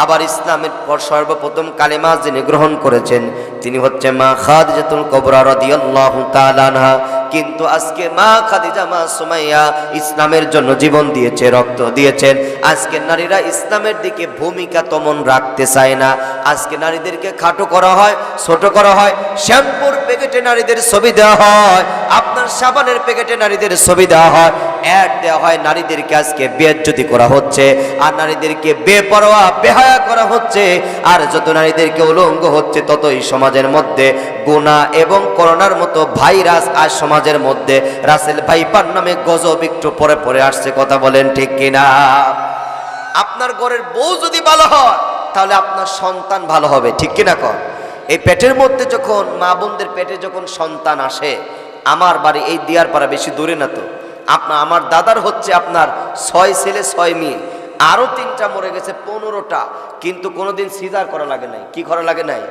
আবার ইসলামের পর সর্বপ্রথম কালেমা যিনি গ্রহণ করেছেন তিনি হচ্ছে মা খাদিজাতুল কুবরা রাদিয়াল্লাহু তাআলা আনহা। কিন্তু আজকে মা খাদিজা, মা সুমাইয়া ইসলামের জন্য জীবন দিয়েছে, রক্ত দিয়েছেন। আজকে নারীরা ইসলামের দিকে ভূমিকা তেমন রাখতে চায় না। আজকে নারীদেরকে খাটো করা হয়, ছোট করা হয়। শ্যাম্পুর প্যাকেটে নারীদের ছবি দেওয়া হয়, আপনার সাবানের প্যাকেটে নারীদের ছবি দেওয়া হয়, অ্যাড দেওয়া হয়। নারীদেরকে আজকে বেইজ্জতি করা হচ্ছে, আর নারীদেরকে বেপরোয়া বেহায়া করা হচ্ছে। আর যত নারীদেরকে উলঙ্গ হচ্ছে, ততই সমাজের মধ্যে গুনাহ এবং করোনার মতো ভাইরাস আর সমাজের মধ্যে রাসেল ভাইপার নামে গজব একটু পরে পরে আসছে। কথা বলেন ঠিক কিনা? আপনার ঘরের বউ যদি ভালো হয়, তাহলে আপনার সন্তান ভালো হবে, ঠিক কিনা কর? এই পেটের মধ্যে যখন, মা বোনদের পেটে যখন সন্তান আসে, আমার বাড়ি এই দিয়ারপাড়া, বেশি দূরে না তো, আমার দাদার হচ্ছে আপনার 6 ছেলে 6 মেয়ে, আরো 3টা মরে গেছে, 15টা। কিন্তু কোনোদিন সিজার করা লাগে নাই। কি করা লাগে নাই?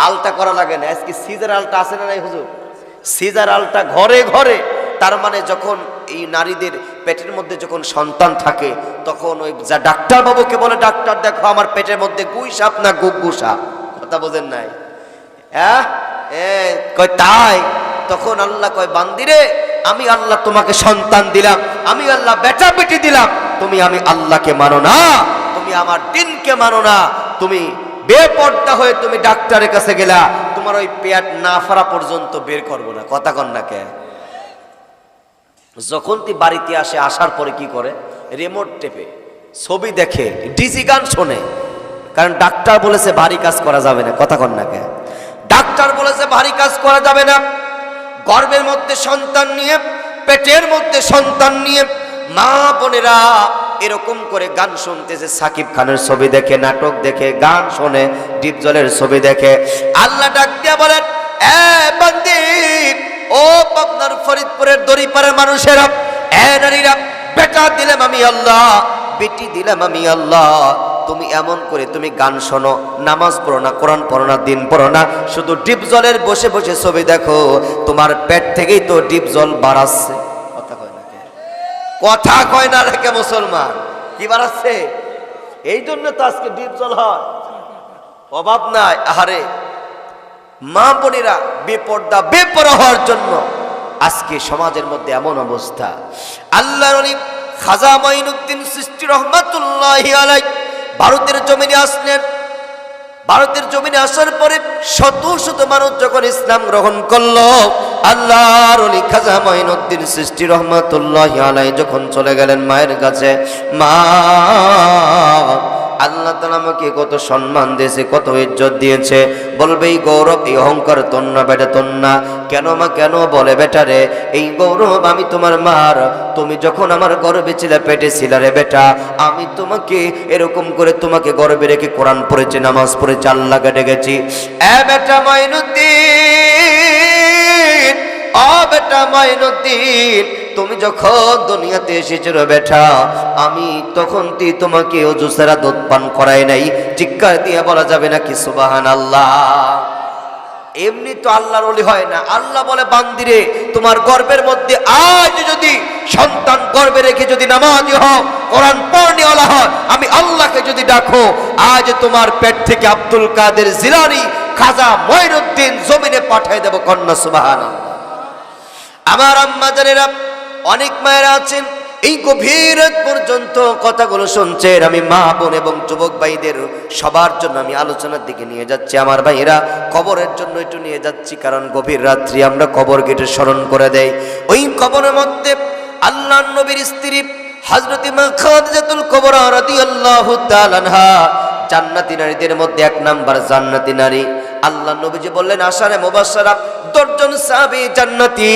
আলতা করা লাগে না। আজকে সিজার আলতা আছে না নাই হুজুর? সিজার আলতা ঘরে ঘরে। তার মানে যখন এই নারীদের পেটের মধ্যে যখন সন্তান থাকে, তখন ওই যা ডাক্তার বাবুকে বলে, ডাক্তার দেখো আমার পেটের মধ্যে গুই সাপ না গুগু সাপ। কথা বোঝেন নাই? হ্যাঁ, কয় তাই? তখন আল্লাহ কয়, বান্দিরে, আমি আল্লাহ তোমাকে সন্তান দিলাম, আমি আল্লাহ বেটা বেটি দিলাম, তুমি আমি আল্লাহকে মানো না, তুমি আমার দিনকে মানো না, তুমি বেপর্দা হয়ে তুমি ডাক্তারের কাছে গেলা, তোমার ওই পেট না ফারা পর্যন্ত বের করবো না। কথা কন না কে? যখন তুই বাড়িতে আসে, আসার পরে কি করে? রিমোট টেপে ছবি দেখে, ডিজি গান শোনে। কারণ ডাক্তার বলেছে ভারী কাজ করা যাবে না। কথা কন না কে? ডাক্তার বলেছে ভারী কাজ করা যাবে না। গর্ভের মধ্যে সন্তান নিয়ে, পেটের মধ্যে সন্তান নিয়ে মা বোনেরা এরকম করে গান শুনতেছে, সাকিব খানের ছবি দেখে, নাটক দেখে, গান শোনে, ডিপ জলের ছবি দেখে। আল্লাহ ডাক দিয়া বলেন, এ বান্দি, ও পাবনার ফরিদপুরের দড়িপাড়ার মানুষেরা, এ নারীরা, বেটা দিলাম আমি আল্লাহ, বেটি দিলাম আমি আল্লাহ। তুমি এমন করে তুমি গান শোনো, নামাজ পড়ো না, কোরআন পড়ো না, দিন পড়ো না, শুধু ডিপ জলের বসে বসে ছবি দেখো, তোমার পেট থেকেই তো ডিপ জল বাড়াচ্ছে। কথা কয় না কে? কথা কয় না রেখে মুসলমান, কি বাড়াচ্ছে? এই জন্য তো আজকে ডিপ জল হয়, অভাব নাই। আহারে মা বোনেরা বেপর্দা বেপরোয়া হওয়ার জন্য আজকে সমাজের মধ্যে এমন অবস্থা। আল্লাহর ওলি খাজা মাইনুদ্দিন চিশতি রহমাতুল্লাহি আলাইহি ভারতের জমিনে আসলেন। ভারতের জমিনে আসার পরে শত শত মানুষ যখন ইসলাম গ্রহণ করলো, আল্লাহর ওলি খাজা মাইনুদ্দিন চিশতি রহমাতুল্লাহি আলাইহি যখন চলে গেলেন মায়ের কাছে, মা, আল্লাহ তাআলা আমাকে কত সম্মান দিয়েছে, কত ইজ্জত দিয়েছে, বলবে এই গৌরব, এই অহংকার তোর না বেটা, তোর না। কেন মা, কেন? বলে, বেটা রে, এই গৌরব আমি তোমার মার। তুমি যখন আমার গর্ভে ছিলে, পেটে ছিলে রে বেটা, আমি তোমাকে এরকম করে তোমাকে গর্ভে রেখে কোরআন পড়েছি, নামাজ পড়েছি, আল্লাহকে ডেকেছি। এ বেটা মাইনুদ্দিন, ও বেটা মাইনুদ্দিন, তুমি যখন দুনিয়াতে এসেছো বেটা, আমি তখন তোমাকে ওযু ছাড়া দুধ পান করাই নাই। চিৎকার দিয়ে বলা যাবে নাকি সুবহানাল্লাহ? এমনি তো আল্লাহর ওলি হয় না। আল্লাহ বলে, বান্দিরে, তোমার গর্ভের মধ্যে আজ যদি সন্তান গর্ভে রেখে যদি নামাজি হও, কোরআন পড়নেওয়ালা হয়, আমি আল্লাহকে যদি ডাকো, আজ তোমার পেট থেকে আব্দুল কাদের জিলানী, খাজা মঈনুদ্দিন জমিনে পাঠিয়ে দেব। কন্যা সুবহানাল্লাহ। আমার আম্মা জানেরা, অনেক মায়েরা আছেন এই গভীর রাত পর্যন্ত কথাগুলো শুনছেন। আমি মা বোন এবং যুবক ভাইদের সবার জন্য আমি আলোচনার দিকে নিয়ে যাচ্ছি। আমার ভাইরা, কবরের জন্য একটু নিয়ে যাচ্ছি, কারণ গভীর রাত্রি আমরা কবর গেটে স্মরণ করে দেই। ওই কবরের মধ্যে আল্লাহর নবীর স্ত্রী হযরত মা খাদিজাতুল কুবরা রাদিয়াল্লাহু তাআলা আনহা জান্নাতি নারীদের মধ্যে 1 নাম্বার জান্নাতি নারী। আল্লাহ নবীজি বললেন, আশারে মুবাশশারা 10 জন সাহাবী জান্নাতি,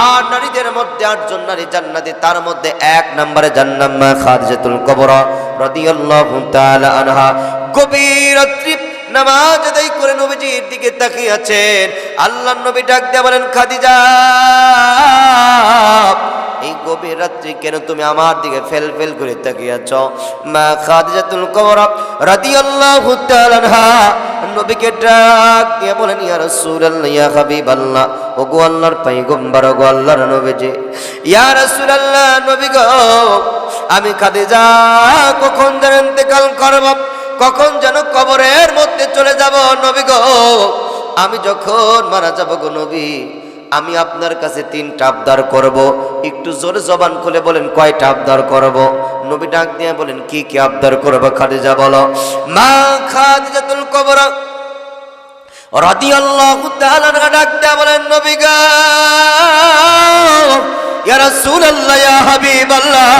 আর নারীদের মধ্যে 8 জন নারী জান্নাতি। তার মধ্যে 1 নম্বরে জান্নাত মা খাদিজাতুল কুবরা রাদিয়াল্লাহু তাআলা আনহা। গভীর রাত্রি নামাজ আদায় করে নবীজির দিকে তাকিয়ে আছেন। আল্লাহর নবী ডাক দিয়ে বলেন, খাদিজা, এই গভীর রাত্রি কেন তুমি আমার দিকে ফেল ফেল করে তাকিয়ে আছো? মা খাদিজাতুল কুবরা রাদিয়াল্লাহু তাআলা আনহা নবীকে ডাক দিয়ে বলেন, ইয়া রাসূলুল্লাহ, ইয়া হাবিবাল্লাহ, ওগো আল্লাহর পয়গম্বর, ওগো আল্লাহর নবীজি, ইয়া রাসূলুল্লাহ, নবী গো, আমি খাদিজা কখন যেন ইন্তেকাল করব, কখন যেন কবরের মধ্যে চলে যাব নবী গো। আমি যখন মারা যাব গো নবী, আমি আপনার কাছে 3টা আবদার করব। একটু জোরে জবান খুলে বলেন, কয়টা আবদার করব? নবী ডাক দিয়ে বলেন, কি কি আবদার করব খাদিজা বলো? মা খাদিজাতুল কুবরা রাদিয়াল্লাহু তাআলা আনহা ডাক দিয়ে বলেন, নবী গো, ইয়া রাসূলুল্লাহ, ইয়া হাবিবাল্লাহ,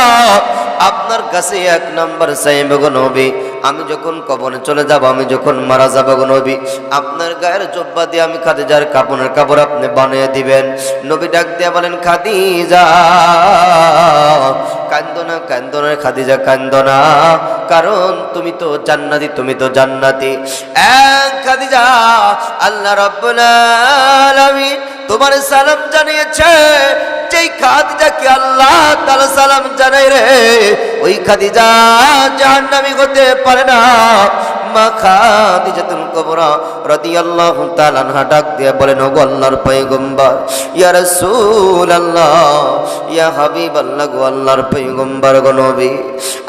আপনার কাছে 1 নাম্বার চাইব গো নবী, আমি যখন কবরে চলে যাব, আমি যখন মারা যাব গো নবী, আপনার গায়ের জব্বা দিয়ে আমি খাদিজার কাপড়ের কাপড় আপনি বানিয়ে দিবেন। নবী ডাক দিয়ে বলেন, খাদিজা কান্দো না, কান্দো না খাদিজা, কান্দো না, কারণ তুমি তো জান্নাতি, তুমি তো জান্নাতি। খাদিজা, আল্লাহ রাব্বুল আলামিন তোমার সালাম জানিয়েছে। যেই খাদিজাকে আল্লাহ তাআলা সালাম জানাই রে, ওই খাদিজা জাহান্নামী হতে পারে না। মা খাদিজাতুল কুবরা রাদিয়াল্লাহু তাআলা আনহা ডাক দিয়ে বলেন, ওগো আল্লাহর পয়গম্বর, ইয়া রাসূলুল্লাহ, ইয়া হাবিবাল্লাহ, গো আল্লাহর পয়গম্বর গো নবী,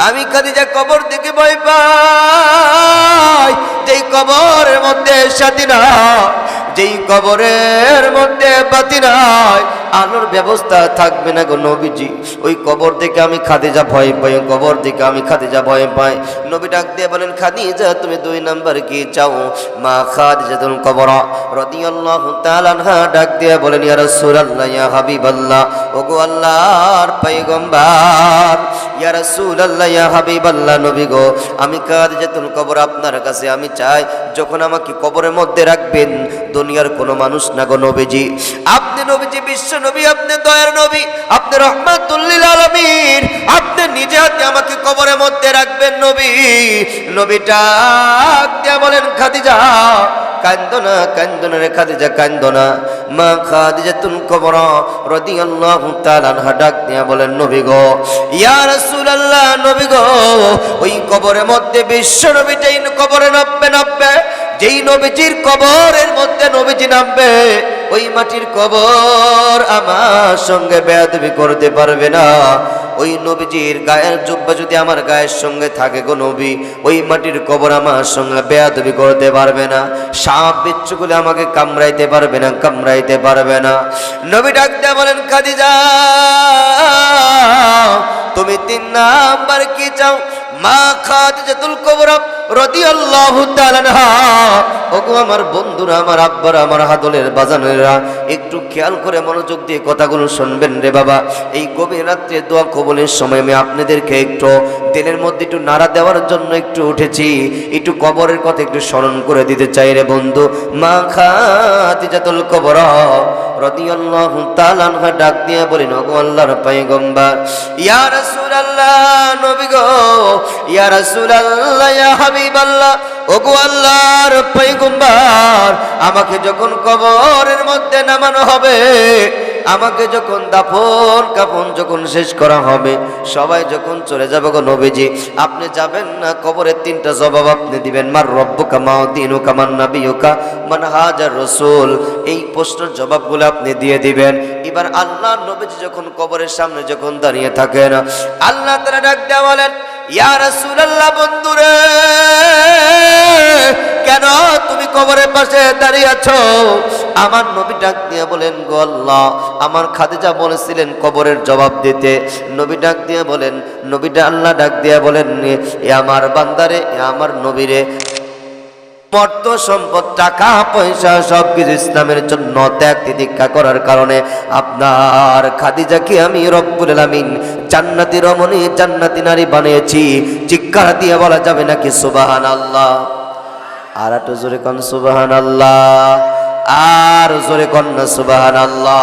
আমি খাদিজা কবর থেকে ভয় পাই। যেই কবরের মধ্যে সাথী না, যেই কবরের মধ্যে বাতি নাই, আলোর ব্যবস্থা থাকবে না গো নবীজি, ওই কবর থেকে আমি খাদিজা ভয় পাই, কবর থেকে আমি খাদিজা ভয় পাই। নবী ডাক দিয়ে বলেন, খাদিজা তুমি 2 নাম্বার কি চাও? মা খাদিজাতুল কুবরা রাদিয়াল্লাহু তাআলা আনহা ডাক দিয়ে বলেন, ইয়া রাসূলুল্লাহ, ইয়া হাবিবাল্লাহ, ওগো আল্লাহর পয়গম্বর, ইয়া রাসূলুল্লাহ, ইয়া হাবিবাল্লাহ, নবী গো, আমি খাদিজাতুল কুবরা আপনার কাছে আমি চাই, যখন আমাকে কবরের মধ্যে রাখবেন, দুনিয়ার কোনো মানুষ না গো নবীজি, আপনি নবীজি বিশ্ব নবী, আপনি দয়ার নবী, আপনি রাহমাতুল লিল আলামিন, আপনি নিজে হাতে আমাকে কবরের মধ্যে রাখবেন নবী। নবী ডাক দিয়ে বলেন, খাদিজা কান্দো না, কান্দো না রে খাদিজা, কান্দো না। মা খাদিজাতুল কুবরা রাদিয়াল্লাহু তাআলা আনহা ডাক দিয়ে বলেন, নবী গো, ইয়া রাসূলুল্লাহ, নবী গো, ওই কবরের মধ্যে বিশ্ব নবী যেই কবরে নামবে, যেই নবীজির কবরের মধ্যে নবীজি নামবে, ওই মাটির কবর আমার সঙ্গে বেয়াদবি করতে পারবে না। ওই নবীজির গায়ের জুব্বা যদি আমার গায়ের সঙ্গে থাকে গো নবী, ওই মাটির কবর আমার সঙ্গে বেয়াদবি করতে পারবে না। সাপ বিচ্ছুগুলো আমাকে কামড়াইতে পারবে না, কামড়াইতে পারবে না। নবী ডাক দিয়ে বলেন, খাদিজা তুমি 3 নাম্বার কি চাও? মা খাদিজাতুল কুবরা রাদিয়াল্লাহু তাআলা আনহা, ওগো আমার বন্ধুরা, আমার আব্বারা, আমার হাদলের বাজানেরা, একটু খেয়াল করে মনোযোগ দিয়ে কথাগুলো শুনবেন রে বাবা। এই গভীর রাত্রে দোয়া কবুলের সময় আমি আপনাদেরকে একটু দিলের মধ্যে একটু নাড়া দেওয়ার জন্য একটু উঠেছি, একটু কবরের কথা একটু স্মরণ করে দিতে চাই রে বন্ধু। মা খাদিজাতুল কুবরা রাদিয়াল্লাহু তাআলা আনহা ডাক দিয়ে বলেন, ওগো আল্লাহর পয়গম্বর, ইয়া রাসূলুল্লাহ, নবী গো, ইয়া রাসূলুল্লাহ, ইয়া হাবিবাল্লাহ, ওগো আল্লাহর পয়গম্বর, আমাকে যখন কবরের মধ্যে নামানো হবে, আমাকে যখন দাফন কাফন যখন শেষ করা হবে, সবাই যখন চলে যাবে গো নবীজি, আপনি যাবেন না, কবরের 3টা জবাব আপনি দিবেন। মার রব্বুকা, মা দীনুকা, মান নাবিয়ুকা, মান হাজার রাসূল, এই প্রশ্নের জবাবগুলো আপনি দিয়ে দিবেন। এবার আল্লাহর নবীজি যখন কবরের সামনে যখন দাঁড়িয়ে থাকেন, আল্লাহ তাআলা ডাক দিয়ে বলেন, ইয়া রাসূলুল্লাহ, বন্ধুরে, কেন তুমি কবরের পাশে দাঁড়িয়ে আছো? আমার নবী ডাক দিয়ে বলেন, গো আল্লাহ, আমার খাদিজা বলেছিলেন কবরের জবাব দিতে। নবী ডাক দিয়ে বলেন, নবীটা আল্লাহ ডাক দিয়ে বলেন, এ আমার বান্দারে, এ আমার নবীরে, অর্থ সম্পদ, টাকা পয়সা সবকিছু ইসলামের জন্য ত্যাগ তিতিক্ষা করার কারণে আপনার খাদিজাকে আমি রব্বুল আলামিন জান্নাতি রমণী, জান্নাতি নারী বানিয়েছি। চিৎকার দিয়ে বলা যাবে নাকি সুবহানাল্লাহ? আর একটু জোরে কোন সুবহানাল্লাহ, আর জোরে কোন না সুবহানাল্লাহ।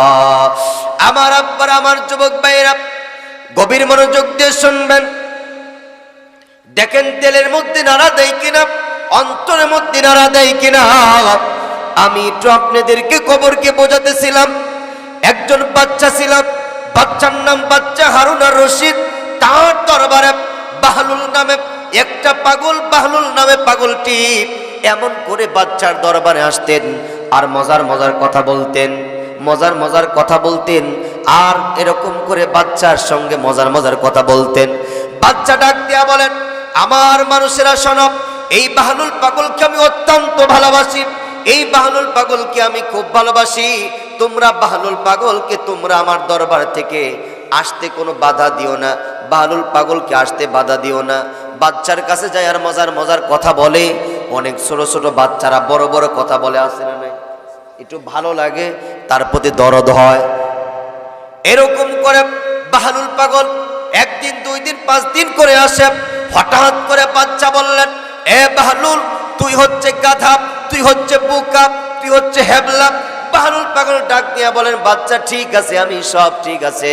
আমার আব্বার, আমার যুবক ভাইরা, গভীর মনোযোগ দিয়ে শুনবেন। দেখেন তেলের মধ্যে নাড়া দেয় কিনা, অন্তরের মধ্যে নাড়া দেয় কিনা। আমি একটু আপনাদেরকে কবরকে বোঝাতেছিলাম। একজন বাচ্চা ছিলাম, বাচ্চার নাম বাচ্চা হারুন আর রশিদ। তার দরবারে বাহলুল নামে একটা পাগল, বাহলুল নামে পাগলটি এমন করে বাচ্চার দরবারে আসতেন আর মজার মজার কথা বলতেন, মজার মজার কথা বলতেন, আর এরকম করে বাচ্চার সঙ্গে মজার মজার কথা বলতেন। বাচ্চা ডাক দিয়া বলেন, আমার মানুষেরা শোনো, এই বাহলুল পাগলকে আমি অত্যন্ত ভালোবাসি, এই বাহলুল পাগলকে আমি খুব ভালোবাসি। তোমরা বাহলুল পাগলকে তোমরা আমার দরবার থেকে আসতে কোনো বাধা দিও না, বাহলুল পাগলকে আসতে বাধা দিও না। বাচ্চার কাছে যায় আর মজার মজার কথা বলে। অনেক ছোট ছোট বাচ্চারা বড় বড় কথা বলে, আসে না নাই? একটু ভালো লাগে, তার প্রতি দরদ হয়। এরকম করে বাহলুল পাগল একদিন, 2 দিন, 5 দিন করে আসে। হঠাৎ করে বাচ্চা বললেন, এ বাহলুল, তুই হচ্ছে গাধা, তুই হচ্ছে বোকা, তুই হচ্ছে হেবলা। বাহলুল পাগল ডাক দিয়ে বলেন, বাচ্চা ঠিক আছে, আমি সব ঠিক আছে।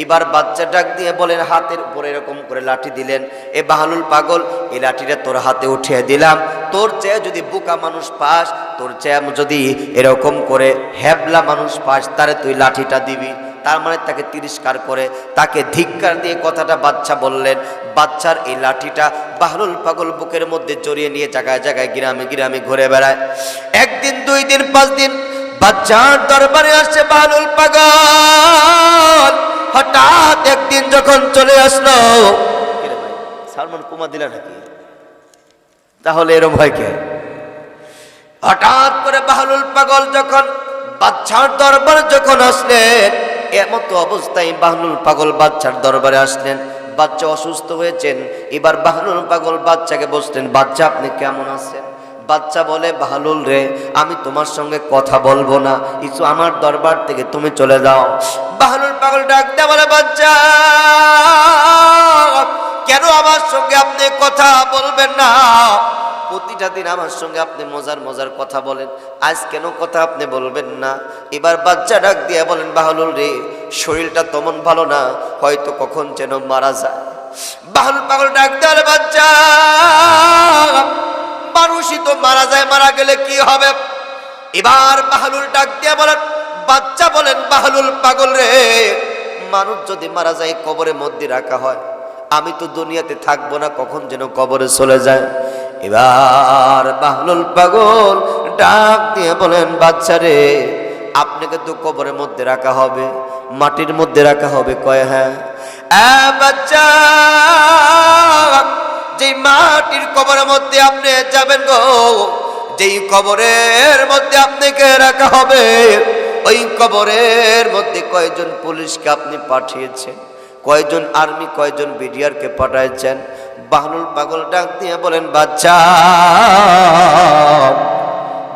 এবার বাচ্চা ডাক দিয়ে বলেন, হাতের উপরে এরকম করে লাঠি দিলেন, এ বাহলুল পাগল, এই লাঠিটা তোর হাতে উঠিয়ে দিলাম। তোর চেয়ে যদি বোকা মানুষ পাস, তোর চেয়ে যদি এরকম করে হেবলা মানুষ পাস, তারে তুই লাঠিটা দিবি। তার মানে তাকে তিরস্কার করে, তাকে ধিক্কার দিয়ে কথাটা বাচ্চা বললেন। বাচ্চার এই লাঠিটা বাহলুল পাগল বুকের মধ্যে জড়িয়ে নিয়ে জায়গায় জায়গায় গ্রামে গ্রামে ঘুরে বেড়ায়। 1 দিন, 2 দিন, 5 দিন বাচ্চার দরবারে আসছে বাহলুল পাগল। হঠাৎ একদিন যখন চলে আসলো, সালমান কুমা দিলা নাকি? তাহলে এরম হয় কে? হঠাৎ করে বাহলুল পাগল যখন বাচ্চার দরবারে যখন আসলেন, এমতো অবস্থায় বাহলুল পাগল বাচ্চার দরবারে আসলেন। বাচ্চা অসুস্থ হয়েছেন। এবার বাহলুল পাগল বাচ্চাকে বসলেন, বাচ্চা আপনি কেমন আছেন? বাচ্চা বলে, বাহলুল রে, আমি তোমার সঙ্গে কথা বলবো না, কিছু আমার দরবার থেকে তুমি চলে যাও। বাহলুল পাগল ডাক দেয়া বলে, বাচ্চা কেন আমার সঙ্গে আপনি কথা বলবেন না? প্রতিটা দিন আমার সঙ্গে আপনি মজার মজার কথা বলেন, আজ কেন কথা আপনি বলবেন না? এবার বাচ্চা ডাক দিয়ে বলেন, বাহলুল রে, শরীরটা তেমন ভালো না, হয়তো কখন যেন মারা যায়। বাহলুল পাগল ডাক দেওয়ালে, বাচ্চা মানুষই তো মারা যায়, মারা গেলে কি হবে? এবার বাহলুল ডাক দিয়ে বলেন, বাচ্চা বলেন, বাহলুল পাগল রে, মানুষ যদি মারা যায় কবরের মধ্যে রাখা হয়, আমি তো দুনিয়াতে থাকবো না, কখন যেন কবরে চলে যায়। এবার বাহলুল পাগল ডাক দিয়ে বলেন, বাচ্চা রে, আপনাকে তো কবরের মধ্যে রাখা হবে, মাটির মধ্যে রাখা হবে। কয় হ্যাঁ। বাচ্চা, যেই মাটির কবরের মধ্যে আপনি যাবেন গো, যেই কবরের মধ্যে আপনাকে রাখা হবে, ওই কবরের মধ্যে কয়জন পুলিশকে আপনি পাঠিয়েছেন, কয়জন আর্মি, কয়জন বিডিআরকে পাঠাইছেন? বাহলুল পাগল ডাক দিয়ে বলেন, বাচ্চা,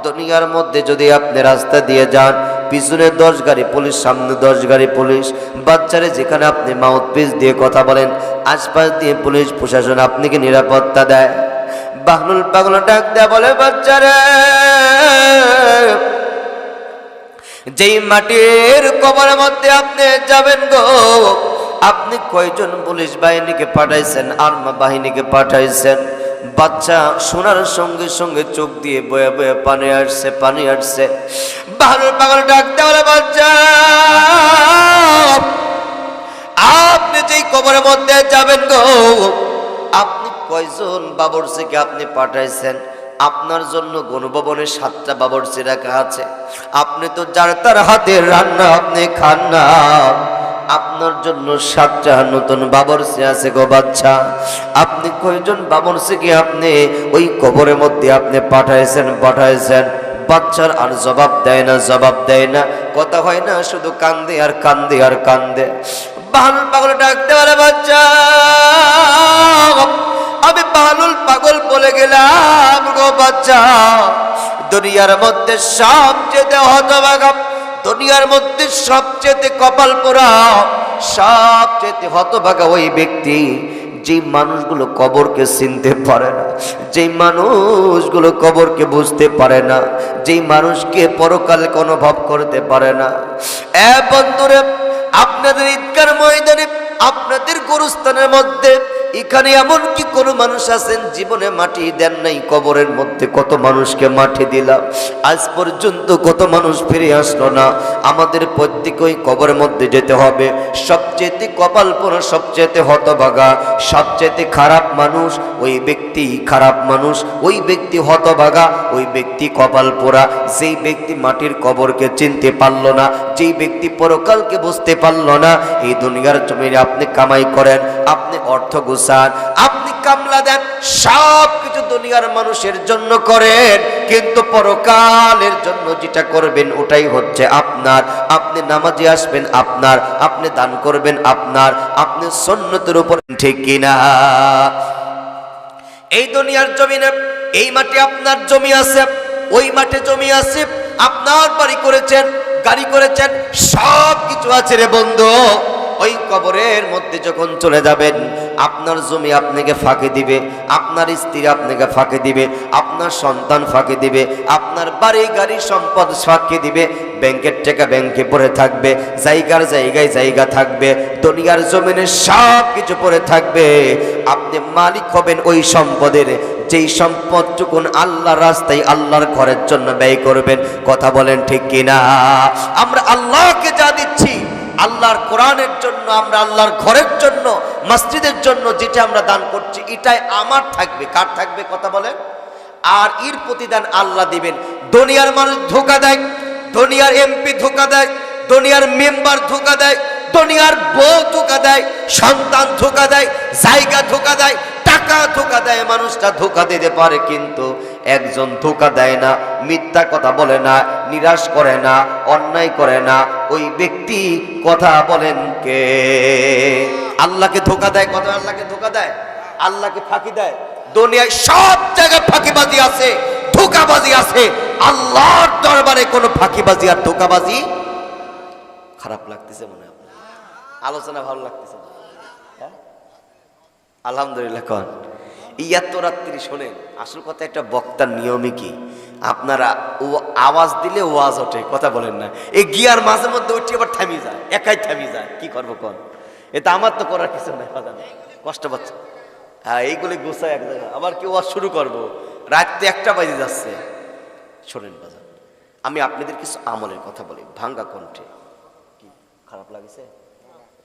দুনিয়ার মধ্যে যদি আপনি রাস্তা দিয়ে যান, পিছনে 10 গাড়ি পুলিশ, সামনে 10 গাড়ি পুলিশ। বাচ্চারে যেখানে আপনি মাউথপিস দিয়ে কথা বলেন, আশপাশ দিয়ে পুলিশ প্রশাসন আপনাকে নিরাপত্তা দেয়। বাহলুল পাগল ডাক দেয়া বলে, বাচ্চারে, যেই মাটির কবরের মধ্যে আপনি যাবেন গো, আপনি কয়জন পুলিশ বাহিনীকে পাঠাইছেন, আর্মা বাহিনীকে পাঠাইছেন? বাচ্চা শোনার সঙ্গে সঙ্গে চোখ দিয়ে বয়ে বয়ে পানি আসছে, পানি আসছে। বাহলুল পাগল ডাক দেয়া বলে, বাচ্চা, আপনি যেই কবরের মধ্যে যাবেন গো, আপনি কয়জন বাবরচিকে আপনি পাঠাইছেন? আপনার জন্য গণভবনে 7টা বাবরচি রাখা আছে। আপনি তো যার তার হাতের রান্না আপনি খান না, আপনার জন্য 7টা নতুন বাবরচি আছে গো বাচ্চা। আপনি কয়জন বাবরচিকে আপনি ওই কবরের মধ্যে আপনি পাঠাইছেন? বাচ্চার আর জবাব দেয় না, জবাব দেয় না, কথা হয় না, শুধু কান্দে আর কান্দে আর কান্দে। বাহলুল পাগল ডাকতে পারে, বাচ্চা, আমি বাহলুল পাগল বলে গেলাম গো বাচ্চা, দুনিয়ার মধ্যে সবচেয়ে হতভাগা, দুনিয়ার মধ্যে সবচেয়ে কপাল পোড়া, সবচেয়ে হতভাগা ওই ব্যক্তি যে মানুষগুলো কবরকে চিনতে পারে না, যে মানুষগুলো কবরকে বুঝতে পারে না, যে মানুষকে পরকালকে অনুভব করতে পারে না। বন্ধুরে, আপনাদের ঈদগার ময়দানে, আপনাদের গোরস্থানের মধ্যে এখানে এমন কি কোন মানুষ আছেন জীবনে মাটি দেন নাই? কবরের মধ্যে কত মানুষকে মাটি দিলাম, আজ পর্যন্ত কত মানুষ ফিরে আসলো না। আমাদের প্রত্যেকেই কবরের মধ্যে যেতে হবে। সবচেয়ে কপাল পোড়া, সবচেয়ে হতভাগা, সবচেয়ে খারাপ মানুষ ওই ব্যক্তি, খারাপ মানুষ ওই ব্যক্তি, হতভাগা ওই ব্যক্তি, কপাল পোড়া যেই ব্যক্তি মাটির কবরকে চিনতে পারলো না, যেই ব্যক্তি পরকালকে বুঝতে পারলো না। এই দুনিয়ার জমিনে আপনি কামাই করেন, আপনি অর্থ গুছান, আপনি কামলা দেন, সব কিছু দুনিয়ার মানুষের জন্য করেন, কিন্তু পরকালের জন্য যেটা করবেন ওটাই হচ্ছে আপনার। আপনি নামাজে আসবেন আপনার, আপনি দান করবেন আপনার, আপনি সুন্নতের উপর, ঠিক কিনা? এই দুনিয়ার জমিনে এই মাটি আপনার জমি আছে, ওই মাঠে জমি আছে, আপনার বাড়ি করেছেন, গাড়ি করেছেন, সব কিছু আছে রে বন্ধু। ওই কবরের মধ্যে যখন চলে যাবেন, আপনার জমি আপনাকে ফাঁকি দিবে, আপনার স্ত্রী আপনাকে ফাঁকি দিবে, আপনার সন্তান ফাঁকি দিবে, আপনার বাড়ি গাড়ি সম্পদ ফাঁকি দিবে, ব্যাংকের টাকা ব্যাংকে পড়ে থাকবে, জায়গার জায়গায় জায়গা থাকবে, দুনিয়ার জমিনে সব কিছু পড়ে থাকবে। আপনি মালিক হবেন ওই সম্পদের, যেই সম্পদটুকুন আল্লাহর রাস্তায় আল্লাহর ঘরের জন্য ব্যয় করবেন। কথা বলেন ঠিক কিনা? আমরা আল্লাহকে যা দিচ্ছি, আল্লাহর কোরআনের জন্য, আমরা আল্লাহর ঘরের জন্য, মসজিদের জন্য যেটা আমরা দান করছি, এটাই আমার থাকবে। কার থাকবে? কথা বলেন। আর এর প্রতিদান আল্লাহ দিবেন। দুনিয়ার মানুষ ধোঁকা দেয়, দুনিয়ার এমপি ধোঁকা দেয়, দুনিয়ার মেম্বার ধোঁকা দেয়, দুনিয়ার বউ ধোঁকা দেয়, সন্তান ধোঁকা দেয়, জায়গা ধোঁকা দেয়, টাকা ধোঁকা দেয়, মানুষটা ধোঁকা দিতে পারে, কিন্তু একজন ধোঁকা দেয় না, মিথ্যা কথা বলে না, নিরাশ করে না, অন্যায় করে না। ওই ব্যক্তি কথা বলেন কে? আল্লাহকে ধোঁকা দেয়। কথা, আল্লাহকে ধোঁকা দেয়, আল্লাহকে ফাঁকি দেয়। দুনিয়ায় সব জায়গায় ফাঁকিবাজি আছে, ধোঁকাবাজি আছে। আল্লাহর দরবারে কোনো ফাঁকিবাজি আর ধোঁকাবাজি। খারাপ লাগতেছে মনে হয়? আলোচনা ভালো লাগতেছে? হ্যাঁ, আলহামদুলিল্লাহ। কন এত রাত্রি শোনেন। আসল কথা, একটা বক্তার নিয়মই কি, আপনারা ও আওয়াজ দিলে ওয়াজ ওঠে, কথা বলেন না। এই গিয়ার মাঝে মধ্যে উঠে আবার থামি যায়, একাই থামি যায়। কি করবো কন? এটা আমার তো করার কিছু নাই, কষ্ট পাচ্ছে। হ্যাঁ, এইগুলি গুছায় এক জায়গায়, আবার কি ওয়াজ শুরু করবো? রাত্রে 1টা বাজে যাচ্ছে। শোনেন বাজার, আমি আপনাদের কিছু আমলের কথা বলি ভাঙ্গা কণ্ঠে। কি খারাপ লাগছে?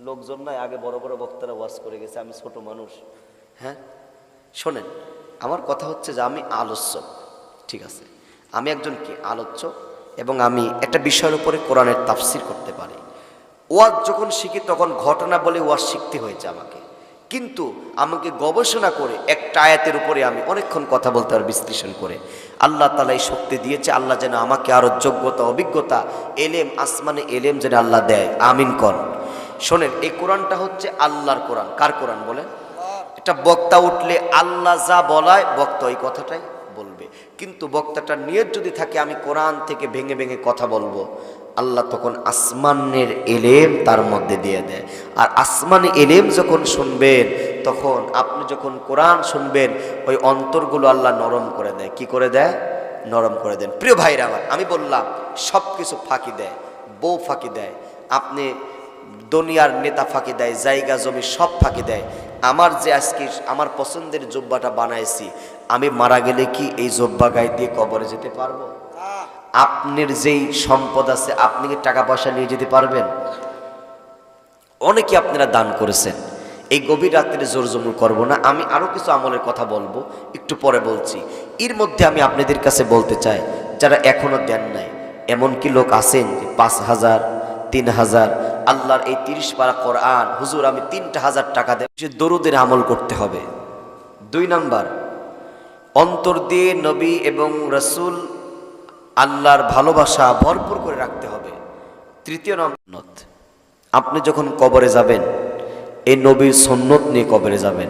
লোকজন নাই, আগে বড় বড় বক্তারা ওয়াজ করে গেছে, আমি ছোট মানুষ। হ্যাঁ, শোনেন, আমার কথা হচ্ছে যে আমি আলোচক, ঠিক আছে? আমি একজন কি আলোচক, এবং আমি একটা বিষয়ের উপরে কোরআনের তাফসির করতে পারি। ওয়াজ যখন শিখি তখন ঘটনা বলে ওয়াজ শিখতে হয়েছে আমাকে, কিন্তু আমাকে গবেষণা করে একটা আয়াতের উপরে আমি অনেকক্ষণ কথা বলতে পারি বিশ্লেষণ করে। আল্লাহ তাআলা এই শক্তি দিয়েছে। আল্লাহ যেন আমাকে আরো যোগ্যতা, অভিজ্ঞতা, এলেম, আসমানে এলেম যেন আল্লাহ দেয়। আমিন কর। শোনেন, এই কোরআনটা হচ্ছে আল্লাহর কোরআন। কার কোরআন বলেন? এটা বক্তা উঠলে আল্লাহ যা বলায় বক্তা ওই কথাটাই বলবে, কিন্তু বক্তাটার নিয়ত যদি থাকে আমি কোরআন থেকে ভেঙে ভেঙে কথা বলবো, আল্লাহ তখন আসমানের এলেম তার মধ্যে দিয়ে দেয়। আর আসমানি এলেম যখন শুনবেন, তখন আপনি যখন কোরআন শুনবেন, ওই অন্তরগুলো আল্লাহ নরম করে দেয়। কি করে দেয়? নরম করে দেন। প্রিয় ভাইরা আমার, আমি বললাম সব কিছু ফাঁকি দেয়, বউ ফাঁকি দেয়, আপনি দুনিয়ার নেতা ফাঁকি দেয়, জায়গা জমি সব ফাঁকি দেয়। আমার যে আজকে আমার পছন্দের জুব্বাটা বানাইছি, আমি মারা গেলে কি এই জুব্বা গায়ে দিয়ে কবরে যেতে পারবো? আপনার যেই সম্পদ আছে, আপনি কি টাকা পয়সা নিয়ে যেতে পারবেন? অনেকে আপনারা দান করেছেন। এই গভীর রাত্রে জোর জমুর করবো না, আমি আরো কিছু আমলের কথা বলবো, একটু পরে বলছি। এর মধ্যে আমি আপনাদের কাছে বলতে চাই, যারা এখনো দেন নাই, এমন কি লোক আছেন যে 5,000, 3,000, আল্লাহর এই 30 পারা কোরআন, হুজুর আমি 3,000 টাকা দেব, যে দরুদের আমল করতে হবে। 2 নাম্বার, অন্তর দিয়ে নবী এবং রাসূল আল্লাহর ভালোবাসা ভরপুর করে রাখতে হবে। 3 নম্বর, আপনি যখন কবরে যাবেন, এই নবীর সুন্নত নিয়ে কবরে যাবেন,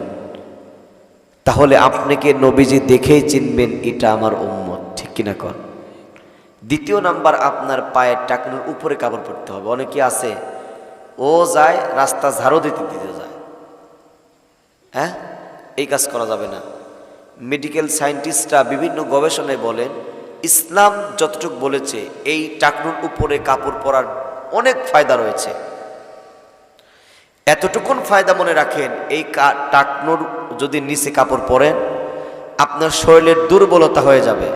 তাহলে আপনাকে নবীজি দেখেই চিনবেন এটা আমার উম্মত, ঠিক কিনা কর? 2 নাম্বার, আপনার পায়ের টাকনুর উপরে কাপড় পরতে হবে। অনেকে আছে ও যায় রাস্তা ঝাড়ু দিতে দিতে যায়, হ্যাঁ, এই কাজ করা যাবে না। মেডিকেল সায়েন্টিস্টরা বিভিন্ন গবেষণায় বলেন, ইসলাম যতটুকু বলেছে এই টাকনুর উপরে কাপড় পরার অনেক ফায়দা রয়েছে। এতটুকুন ফায়দা মনে রাখেন, এই টাকনুর যদি নিচে কাপড় পরেন আপনার শরীরের দুর্বলতা হয়ে যাবে,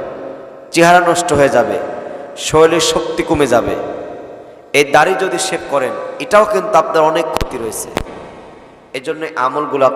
চেহারা নষ্ট হয়ে যাবে, শরীরের শক্তি কমে যাবে। এই দাড়ি যদি শেভ করেন এটাও কিন্তু আপনার অনেক ক্ষতি রয়েছে। এই জন্য আমলগুলো